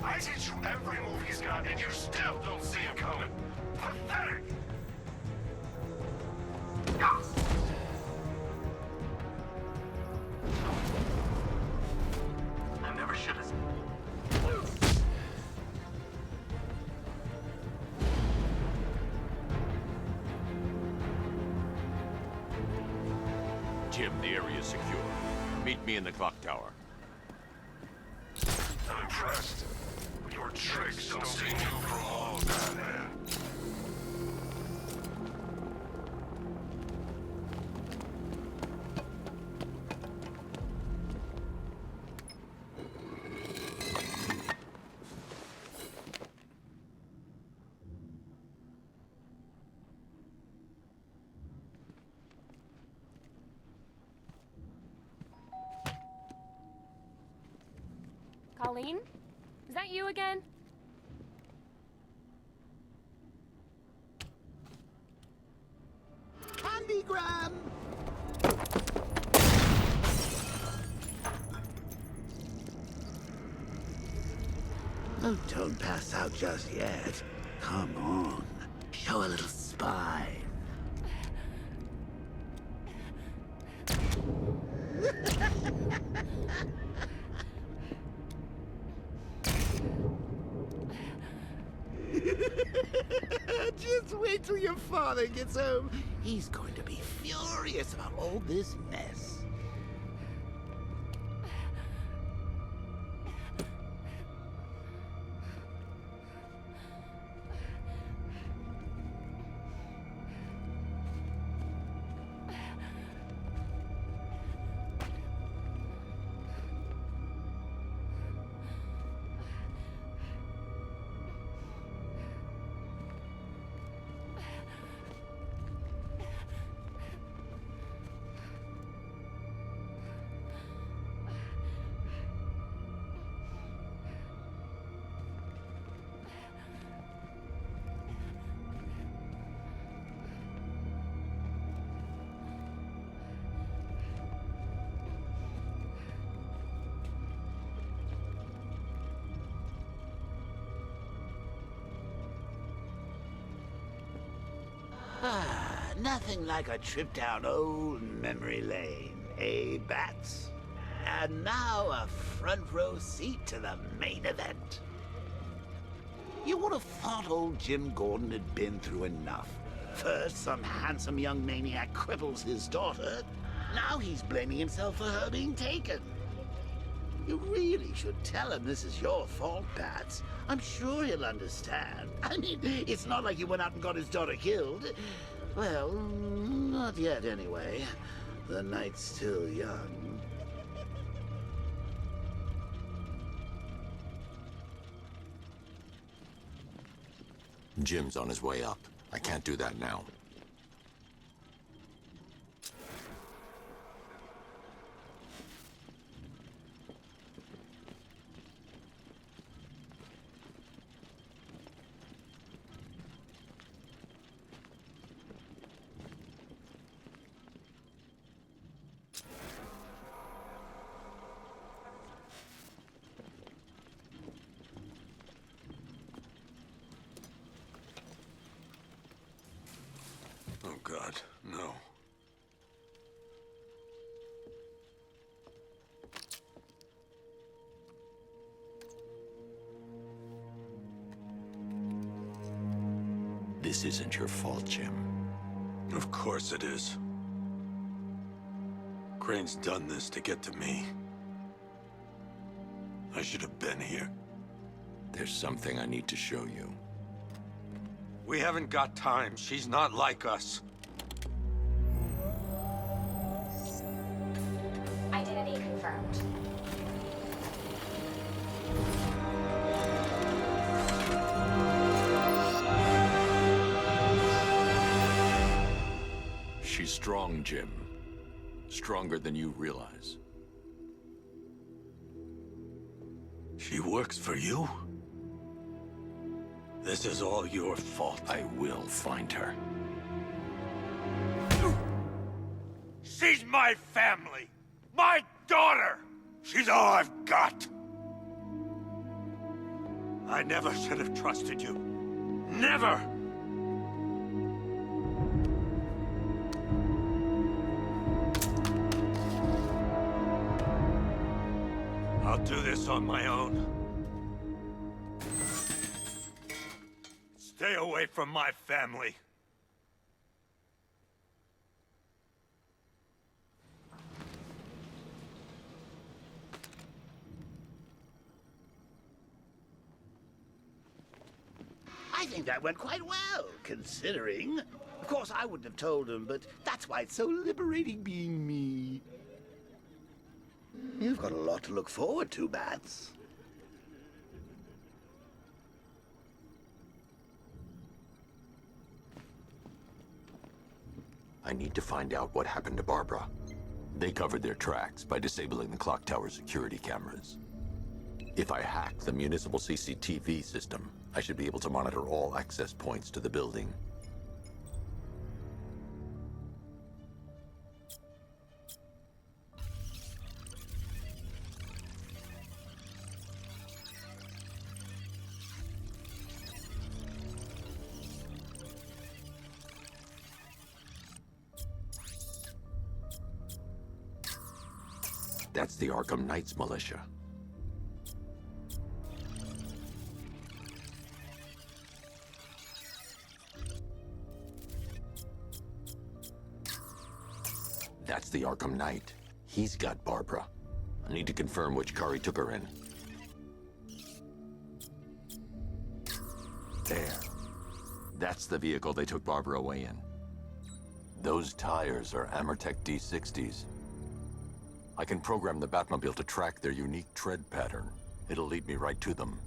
I teach you every move he's got, and you still don't see him coming. Pathetic! I never should have... Jim, the area is secure. Meet me in the clock tower. I'm impressed. But your tricks don't stay new for long, Batman. Colleen? Is that you again? Candygram! Oh, don't pass out just yet. Come on. Show a little spine. Just wait till your father gets home. He's going to be furious about all this mess. Nothing like a trip down old memory lane, eh, Bats? And now a front row seat to the main event. You would have thought old Jim Gordon had been through enough. First, some handsome young maniac cripples his daughter. Now he's blaming himself for her being taken. You really should tell him this is your fault, Bats. I'm sure he'll understand. I mean, it's not like you went out and got his daughter killed. Well, not yet anyway. The night's still young. Jim's on his way up. I can't do that now. Oh, God, no. This isn't your fault, Jim. Of course it is. Crane's done this to get to me. I should have been here. There's something I need to show you. We haven't got time. She's not like us. Identity confirmed. She's strong, Jim. Stronger than you realize. She works for you? This is all your fault. I will find her. She's my family! My daughter! She's all I've got! I never should have trusted you. Never! I'll do this on my own. Stay away from my family. I think that went quite well, considering. Of course, I wouldn't have told him, but that's why it's so liberating being me. You've got a lot to look forward to, Bats. I need to find out what happened to Barbara. They covered their tracks by disabling the clock tower security cameras. If I hack the municipal CCTV system, I should be able to monitor all access points to the building. That's the Arkham Knights militia. That's the Arkham Knight. He's got Barbara. I need to confirm which car he took her in. There. That's the vehicle they took Barbara away in. Those tires are Amertech D60s. I can program the Batmobile to track their unique tread pattern. It'll lead me right to them.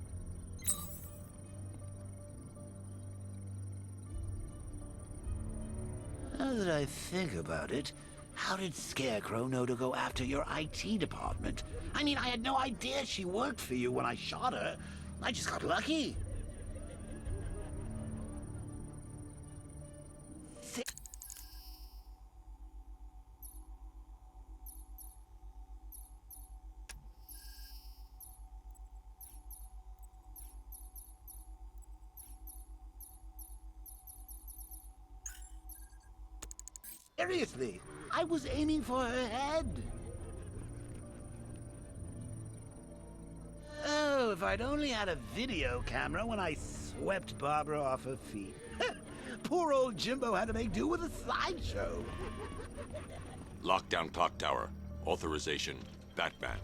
Now that I think about it, how did Scarecrow know to go after your IT department? I mean, I had no idea she worked for you when I shot her. I just got lucky. Seriously, I was aiming for her head. Oh, if I'd only had a video camera when I swept Barbara off her feet. Poor old Jimbo had to make do with a slideshow. Lockdown clock tower. Authorization. Batman.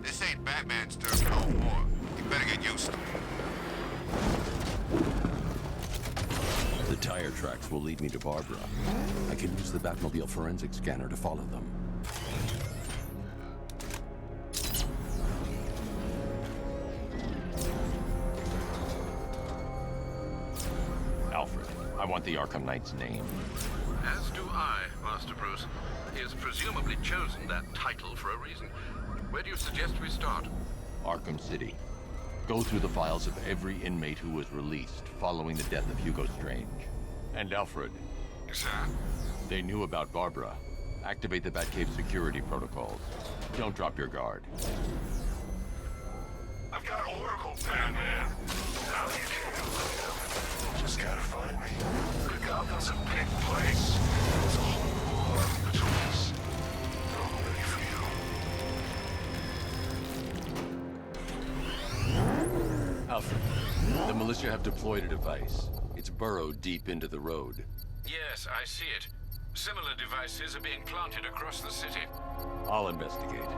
This ain't Batman's turf no more. You better get used to it. The tire tracks will lead me to Barbara. I can use the Batmobile forensic scanner to follow them. Alfred, I want the Arkham Knight's name. As do I, Master Bruce. He has presumably chosen that title for a reason. Where do you suggest we start? Arkham City. Go through the files of every inmate who was released following the death of Hugo Strange. And Alfred. Sir? They knew about Barbara. Activate the Batcave security protocols. Don't drop your guard. I've got Oracle, Batman. Now you can. Just gotta find me. Gotham's a big place. There's a whole war between us. I'm ready for you. Alfred, the militia have deployed a device. It's burrowed deep into the road. Yes, I see it. Similar devices are being planted across the city. I'll investigate.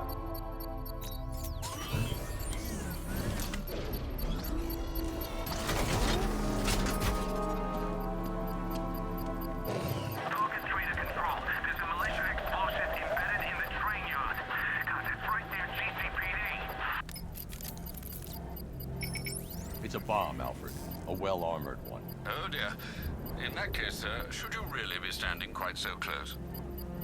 It's a bomb, Alfred. A well-armored one. Oh dear. In that case, sir, should you really be standing quite so close?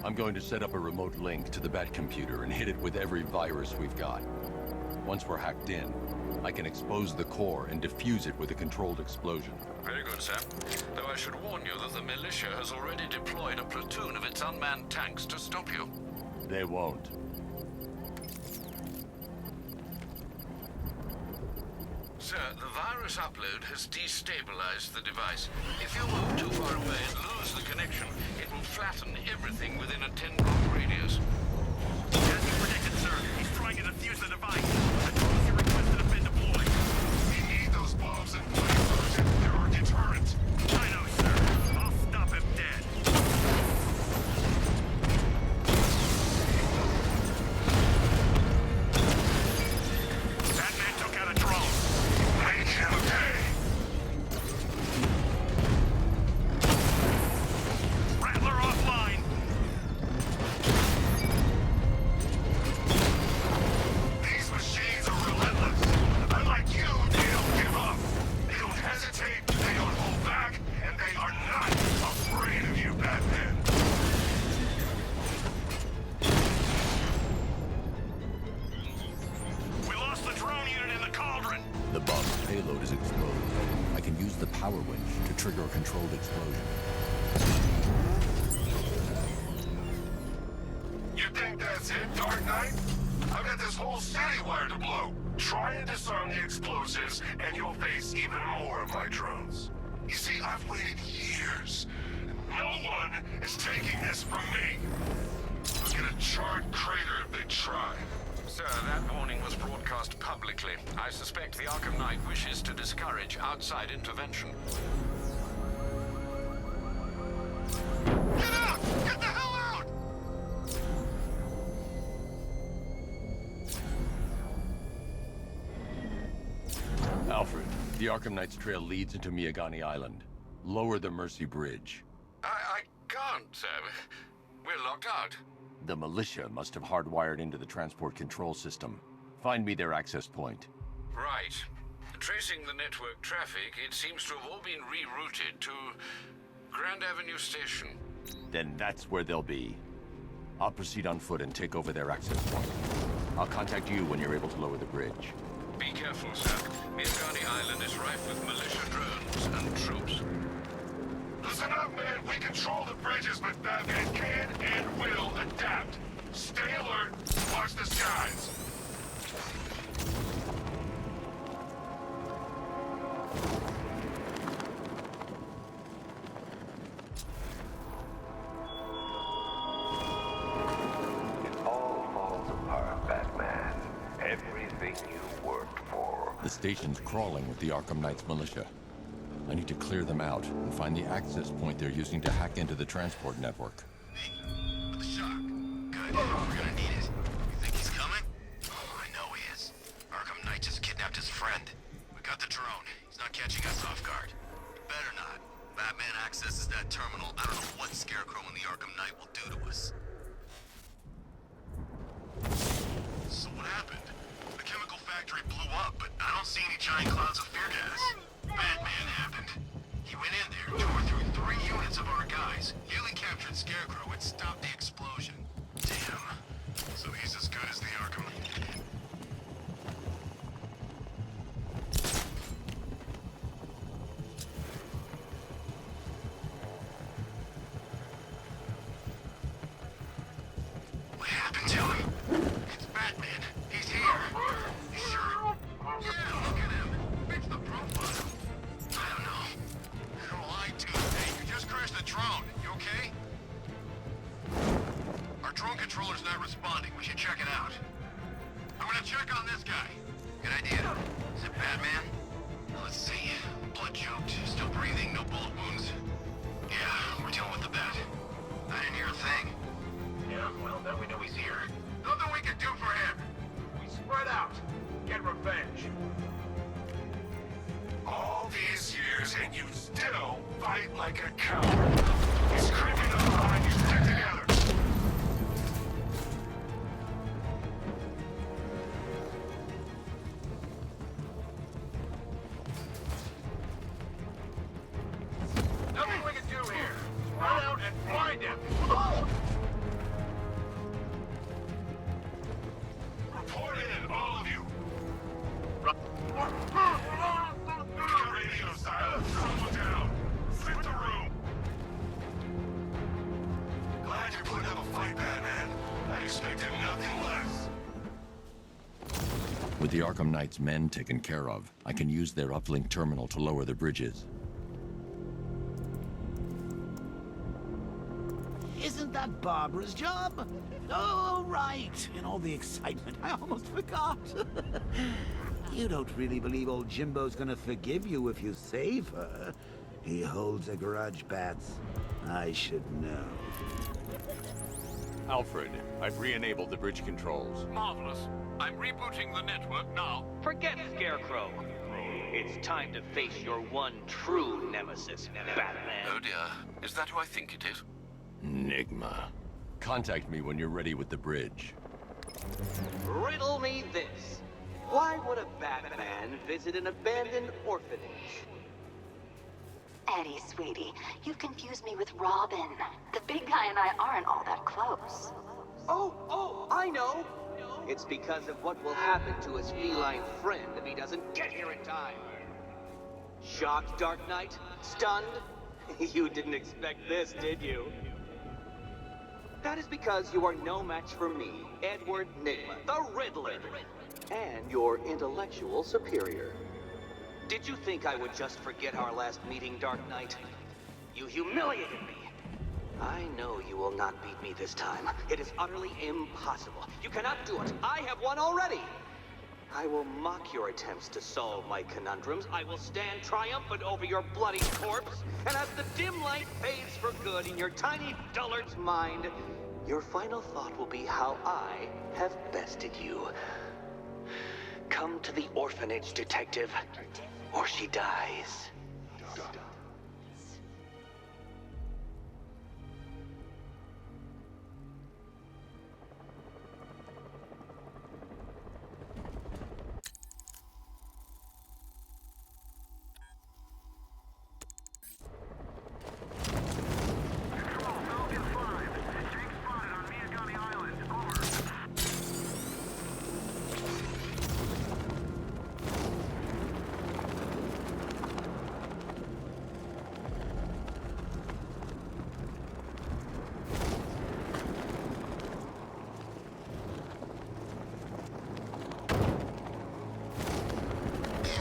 I'm going to set up a remote link to the Bat computer and hit it with every virus we've got. Once we're hacked in, I can expose the core and defuse it with a controlled explosion. Very good, sir. Though I should warn you that the militia has already deployed a platoon of its unmanned tanks to stop you. They won't. Sir, the virus upload has destabilized the device. If you move too far away and lose the connection, it will flatten everything within a 10-block radius. As you predicted, sir, he's trying to defuse the device. The drones you requested have been deployed. We need those bombs in place, Sergeant. They're our deterrent. I know, sir. I'll stop him dead. Batman took out a drone. Make him pay. Rattler offline. These machines are relentless. Unlike you, they don't give up. They don't hesitate, they don't hold back, and they are not afraid of you, Batman. We lost the drone unit in the cauldron. The bomb's payload is exposed. I can use the power winch to trigger a controlled explosion. You think that's it, Dark Knight? I've got this whole city wired to blow. Try and disarm the explosives, and you'll face even more of my drones. You see, I've waited years. No one is taking this from me. Look at a charred crater if they try. Sir, that warning was broadcast publicly. I suspect the Arkham Knight wishes to discourage outside intervention. Get out! Get the hell out! Alfred, the Arkham Knight's trail leads into Miagani Island. Lower the Mercy Bridge. I can't, sir. We're locked out. The militia must have hardwired into the transport control system. Find me their access point. Right. Tracing the network traffic, it seems to have all been rerouted to Grand Avenue Station. Then that's where they'll be. I'll proceed on foot and take over their access point. I'll contact you when you're able to lower the bridge. Be careful, sir. Miagani Island is rife with militia drones and troops. Listen up, man. We control the bridges, but Batman can and will adapt. Stay alert. Watch the skies. It all falls apart, Batman. Everything you worked for. The station's crawling with the Arkham Knight's militia. I need to clear them out and find the access point they're using to hack into the transport network. With the shock. Good. We're gonna need it. You think he's coming? Oh, I know he is. Arkham Knight just kidnapped his friend. We got the drone. He's not catching us off guard. Better not. Batman accesses that terminal. I don't know what Scarecrow and the Arkham Knight will do to us. So what happened? The chemical factory blew up, but I don't see any giant clouds of fear gas. Batman happened. He went in there, tore through 3 units of our guys, nearly captured Scarecrow, and stopped the explosion. Damn. So he's as good as the Arkham. What happened to him? It's Batman. He's here. You sure? Yeah, look at him. Fix the profile. I don't know. Who lied to you? Hey, you just crashed the drone. You okay? Our drone controller's not responding. We should check it out. I'm gonna check on this guy. Good idea. Is it Batman? Let's see. Blood choked, still breathing, no bullet wounds. Yeah, we're dealing with the bat. I didn't hear a thing. Yeah, well, then we know he's here. Nothing we can do for him. We spread out. Get revenge. All these years, and you still fight like a coward. He's creeping up behind you. Stick together. Nothing we can do here. Spread out and find him. Report in, all of you. Radio silence. Someone down. Flip the room. Glad With the Arkham Knight's men taken care of, I can use their uplink terminal to lower the bridges. Isn't that Barbara's job? Oh, right. In all the excitement, I almost forgot. You don't really believe old Jimbo's gonna forgive you if you save her. He holds a grudge, Bats. I should know. Alfred, I've re-enabled the bridge controls. Marvelous. I'm rebooting the network now. Forget Scarecrow. It's time to face your one true nemesis, Batman. Oh dear. Is that who I think it is? Enigma. Contact me when you're ready with the bridge. Riddle me this. Why would a Batman visit an abandoned orphanage? Eddie, sweetie, you've confused me with Robin. The big guy and I aren't all that close. Oh, I know. It's because of what will happen to his feline friend if he doesn't get here in time. Shocked, Dark Knight? Stunned? You didn't expect this, did you? That is because you are no match for me, Edward Nigma, the Riddler, and your intellectual superior. Did you think I would just forget our last meeting, Dark Knight? You humiliated me. I know you will not beat me this time. It is utterly impossible. You cannot do it. I have won already. I will mock your attempts to solve my conundrums. I will stand triumphant over your bloody corpse. And as the dim light fades for good in your tiny dullard's mind, your final thought will be how I have bested you. Come to the orphanage, detective, or she dies.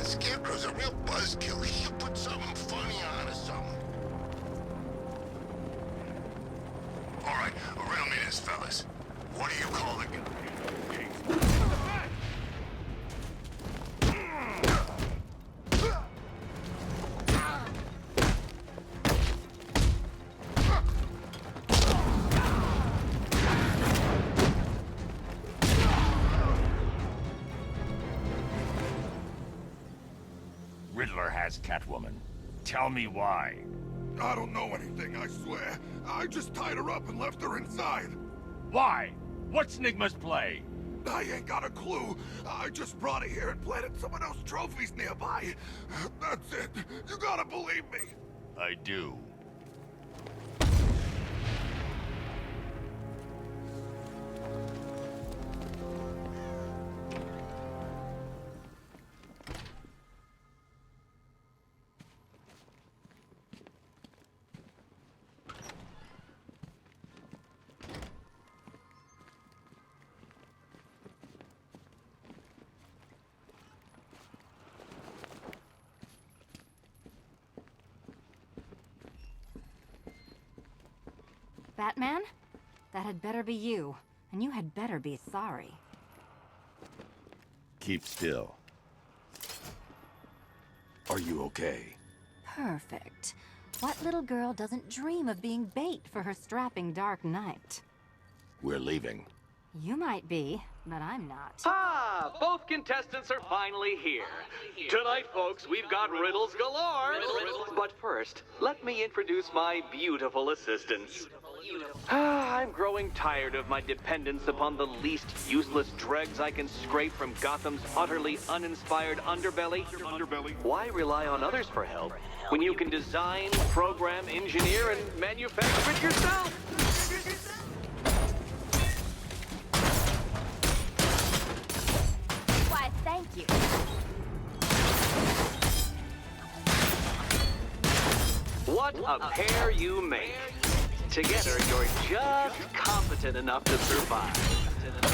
Scarecrow's a real buzzkill. He should put something funny on or something. All right, riddle me this, fellas. What do you call it? Riddler has Catwoman. Tell me why. I don't know anything, I swear. I just tied her up and left her inside. Why? What's Enigma's play? I ain't got a clue. I just brought her here and planted someone else's trophies nearby. That's it. You gotta believe me. I do. Batman? That had better be you, and you had better be sorry. Keep still. Are you okay? Perfect. What little girl doesn't dream of being bait for her strapping Dark Knight? We're leaving. You might be, but I'm not. Ah, both contestants are finally here. Tonight, folks, we've got riddles galore. But first, let me introduce my beautiful assistants. I'm growing tired of my dependence upon the least useless dregs I can scrape from Gotham's utterly uninspired underbelly. Why rely on others for help when you can design, program, engineer, and manufacture it yourself? Why, thank you. What a pair you make. Together, you're just competent enough to survive.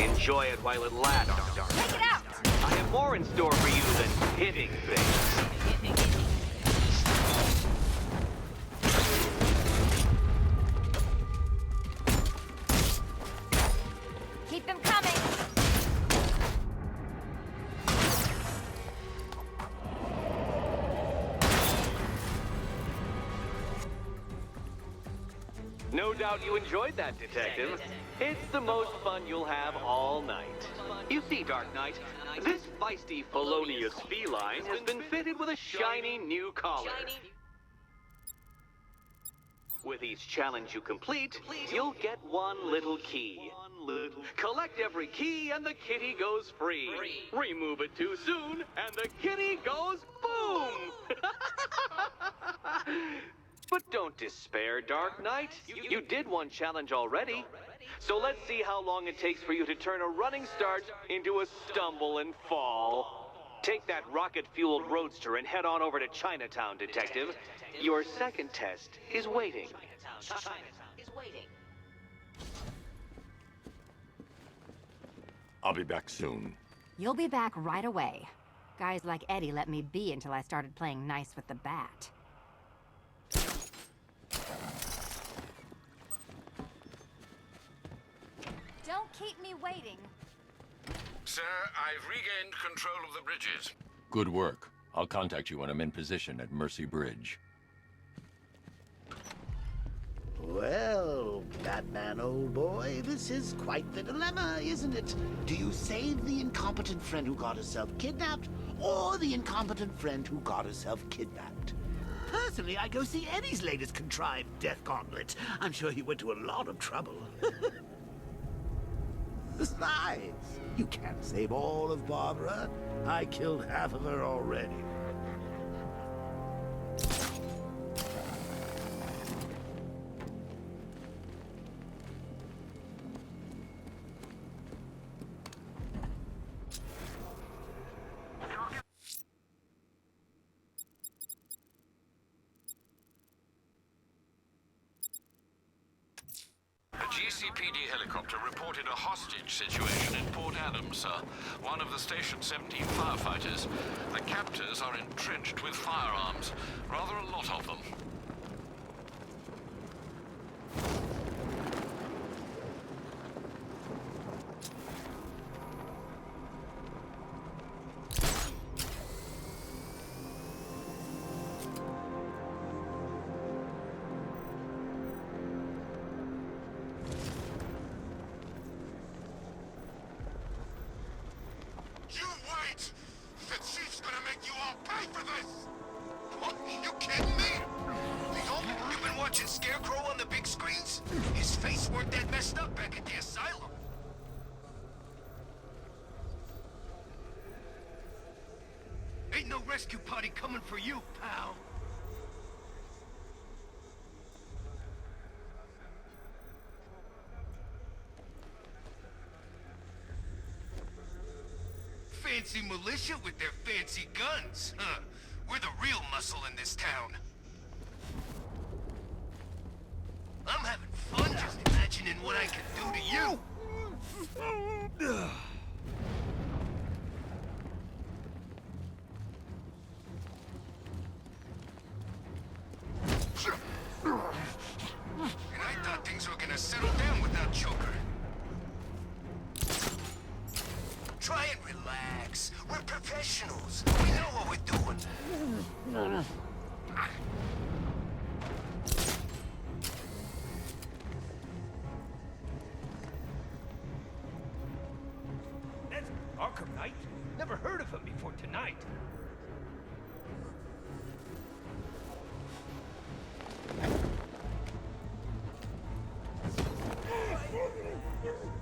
Enjoy it while it lasts. Take it out! I have more in store for you than hitting things. Keep them coming! No doubt you enjoyed that, Detective. It's the most fun you'll have all night. You see, Dark Knight, this feisty felonious feline has been fitted with a shiny new collar. With each challenge you complete, you'll get one little key. Collect every key and the kitty goes free. Remove it too soon and the kitty goes boom! But don't despair, Dark Knight. You did one challenge already. So let's see how long it takes for you to turn a running start into a stumble and fall. Take that rocket-fueled roadster and head on over to Chinatown, Detective. Your second test is waiting. I'll be back soon. You'll be back right away. Guys like Eddie let me be until I started playing nice with the bat. Don't keep me waiting. Sir, I've regained control of the bridges. Good work. I'll contact you when I'm in position at Mercy Bridge. Well, Batman, old boy, this is quite the dilemma, isn't it? Do you save the incompetent friend who got herself kidnapped, or the incompetent friend who got herself kidnapped? Personally, I go see Eddie's latest contrived death gauntlet. I'm sure he went to a lot of trouble. Besides, you can't save all of Barbara. I killed half of her already. A GCPD helicopter reported a hostage situation in Port Adams, sir. One of the station's 17 firefighters. The captors are entrenched with firearms. Rather a lot of them. You wait! The chief's gonna make you all pay for this! What? You kidding me? You've been watching Scarecrow on the big screens? His face weren't that messed up back at the asylum. Ain't no rescue party coming for you, pal. Fancy militia with their fancy guns, huh? We're the real muscle in this town. I'm having fun just imagining what I can do to you. And I thought things were gonna settle down without Joker. Try and relax. We're professionals. We know what we're doing. That's Arkham Knight? Never heard of him before tonight.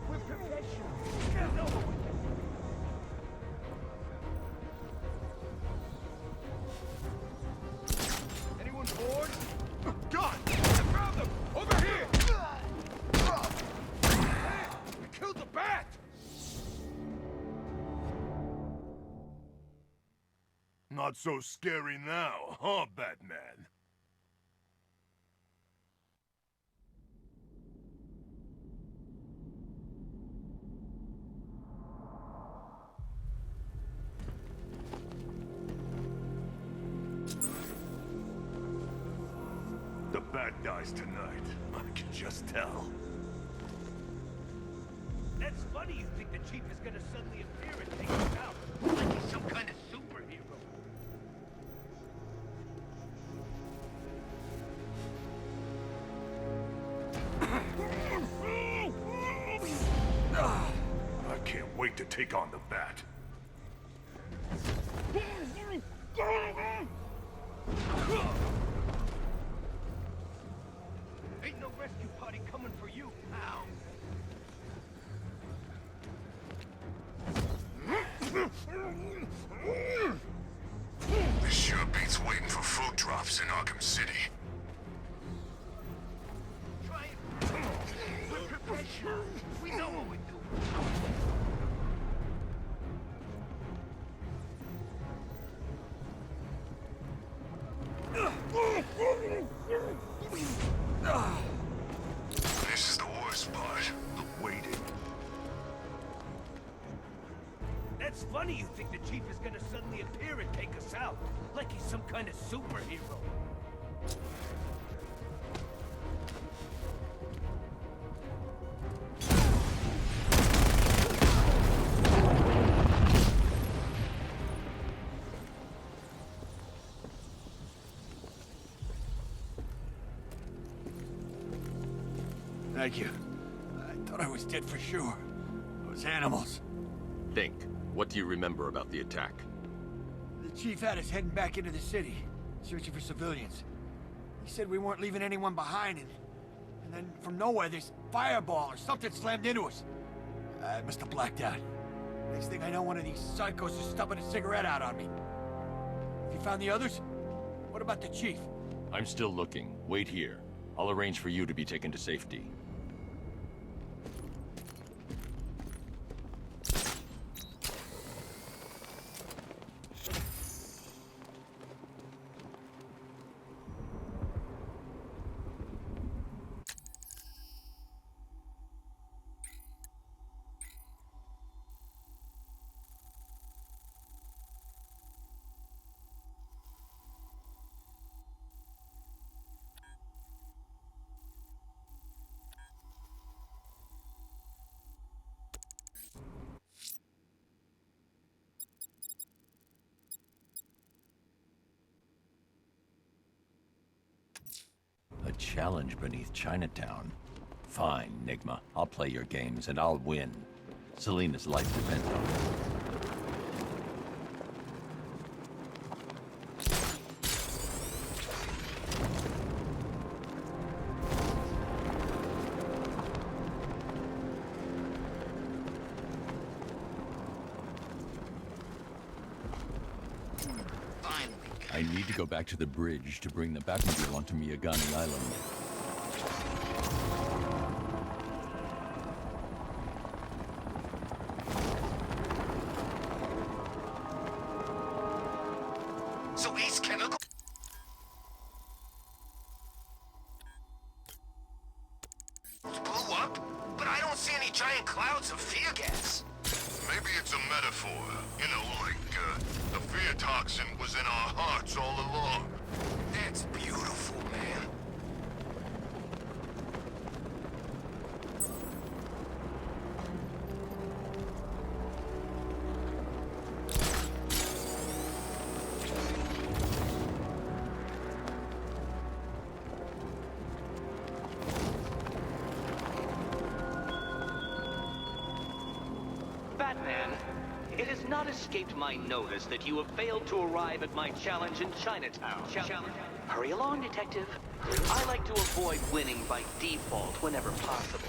We're professionals. Get over with it. Anyone bored? God! I found them! Over here! We killed the bat! Not so scary now, huh, Batman? bad guys tonight. I can just tell. That's funny you think the Chief is gonna suddenly appear and take us out. Like he's some kind of superhero. I can't wait to take on the Bat. Ain't no rescue party coming for you, pal. This sure beats waiting for food drops in Arkham City. Try it. We're professionals. We know what we're doing. This is the worst part. The waiting. That's funny you think the Chief is gonna suddenly appear and take us out. Like he's some kind of superhero. Thank you. I thought I was dead for sure. Those animals. Think. What do you remember about the attack? The Chief had us heading back into the city, searching for civilians. He said we weren't leaving anyone behind, and then from nowhere, this fireball or something slammed into us. I must have blacked out. Next thing I know, one of these psychos is stubbing a cigarette out on me. Have you found the others? What about the Chief? I'm still looking. Wait here. I'll arrange for you to be taken to safety. A challenge beneath Chinatown. Fine, Nigma. I'll play your games, and I'll win. Selena's life depends on it. I need to go back to the bridge to bring the Batmobile onto Miagani Island. So Ace Chemical blew up, but I don't see any giant clouds of fear gas. Maybe it's a metaphor. You know, like, the fear toxin was in our hearts all along. That's beautiful, man. Batman, it has not escaped my notice that you have failed to arrive at my challenge in Chinatown. Hurry along, Detective. I like to avoid winning by default whenever possible.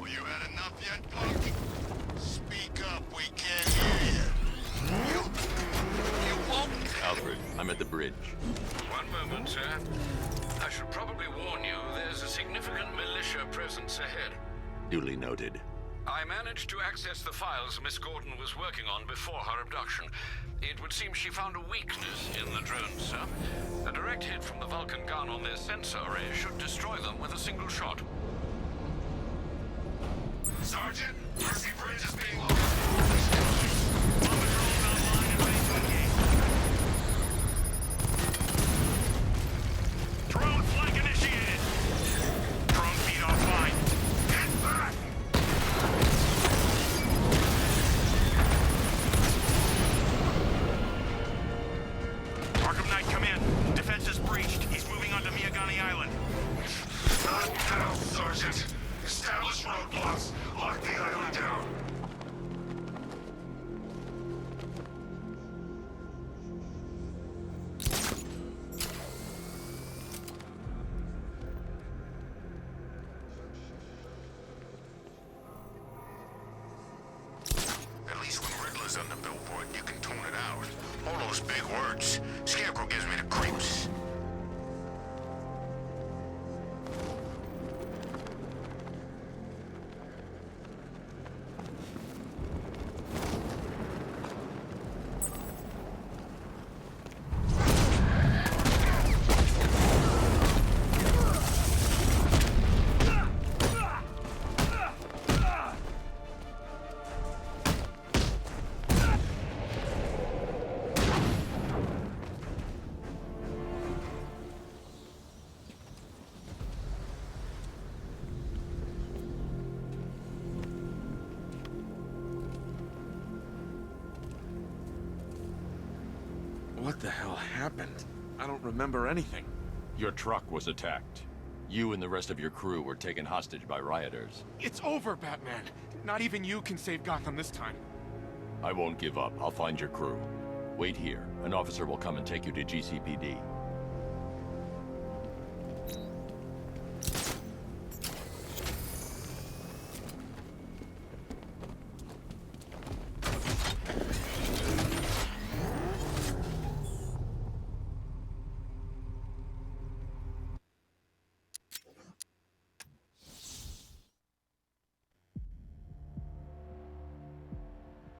Well, you had enough yet, punk? Speak up, we can't hear you. You won't... Alfred, I'm at the bridge. One moment, sir. I should probably warn you, there's a significant militia presence ahead. Duly noted. I managed to access the files Miss Gordon was working on before her abduction. It would seem she found a weakness in the drones, sir. A direct hit from the Vulcan gun on their sensor array should destroy them with a single shot. Sergeant, Mercy Bridge is being lost. Agent! Establish roadblocks! Lock the island down! At least when Riddler's on the billboard, you can tune it out. All those big words. Scarecrow gives me the creeps. What the hell happened? I don't remember anything. Your truck was attacked. You and the rest of your crew were taken hostage by rioters. It's over, Batman. Not even you can save Gotham this time. I won't give up. I'll find your crew. Wait here. An officer will come and take you to GCPD.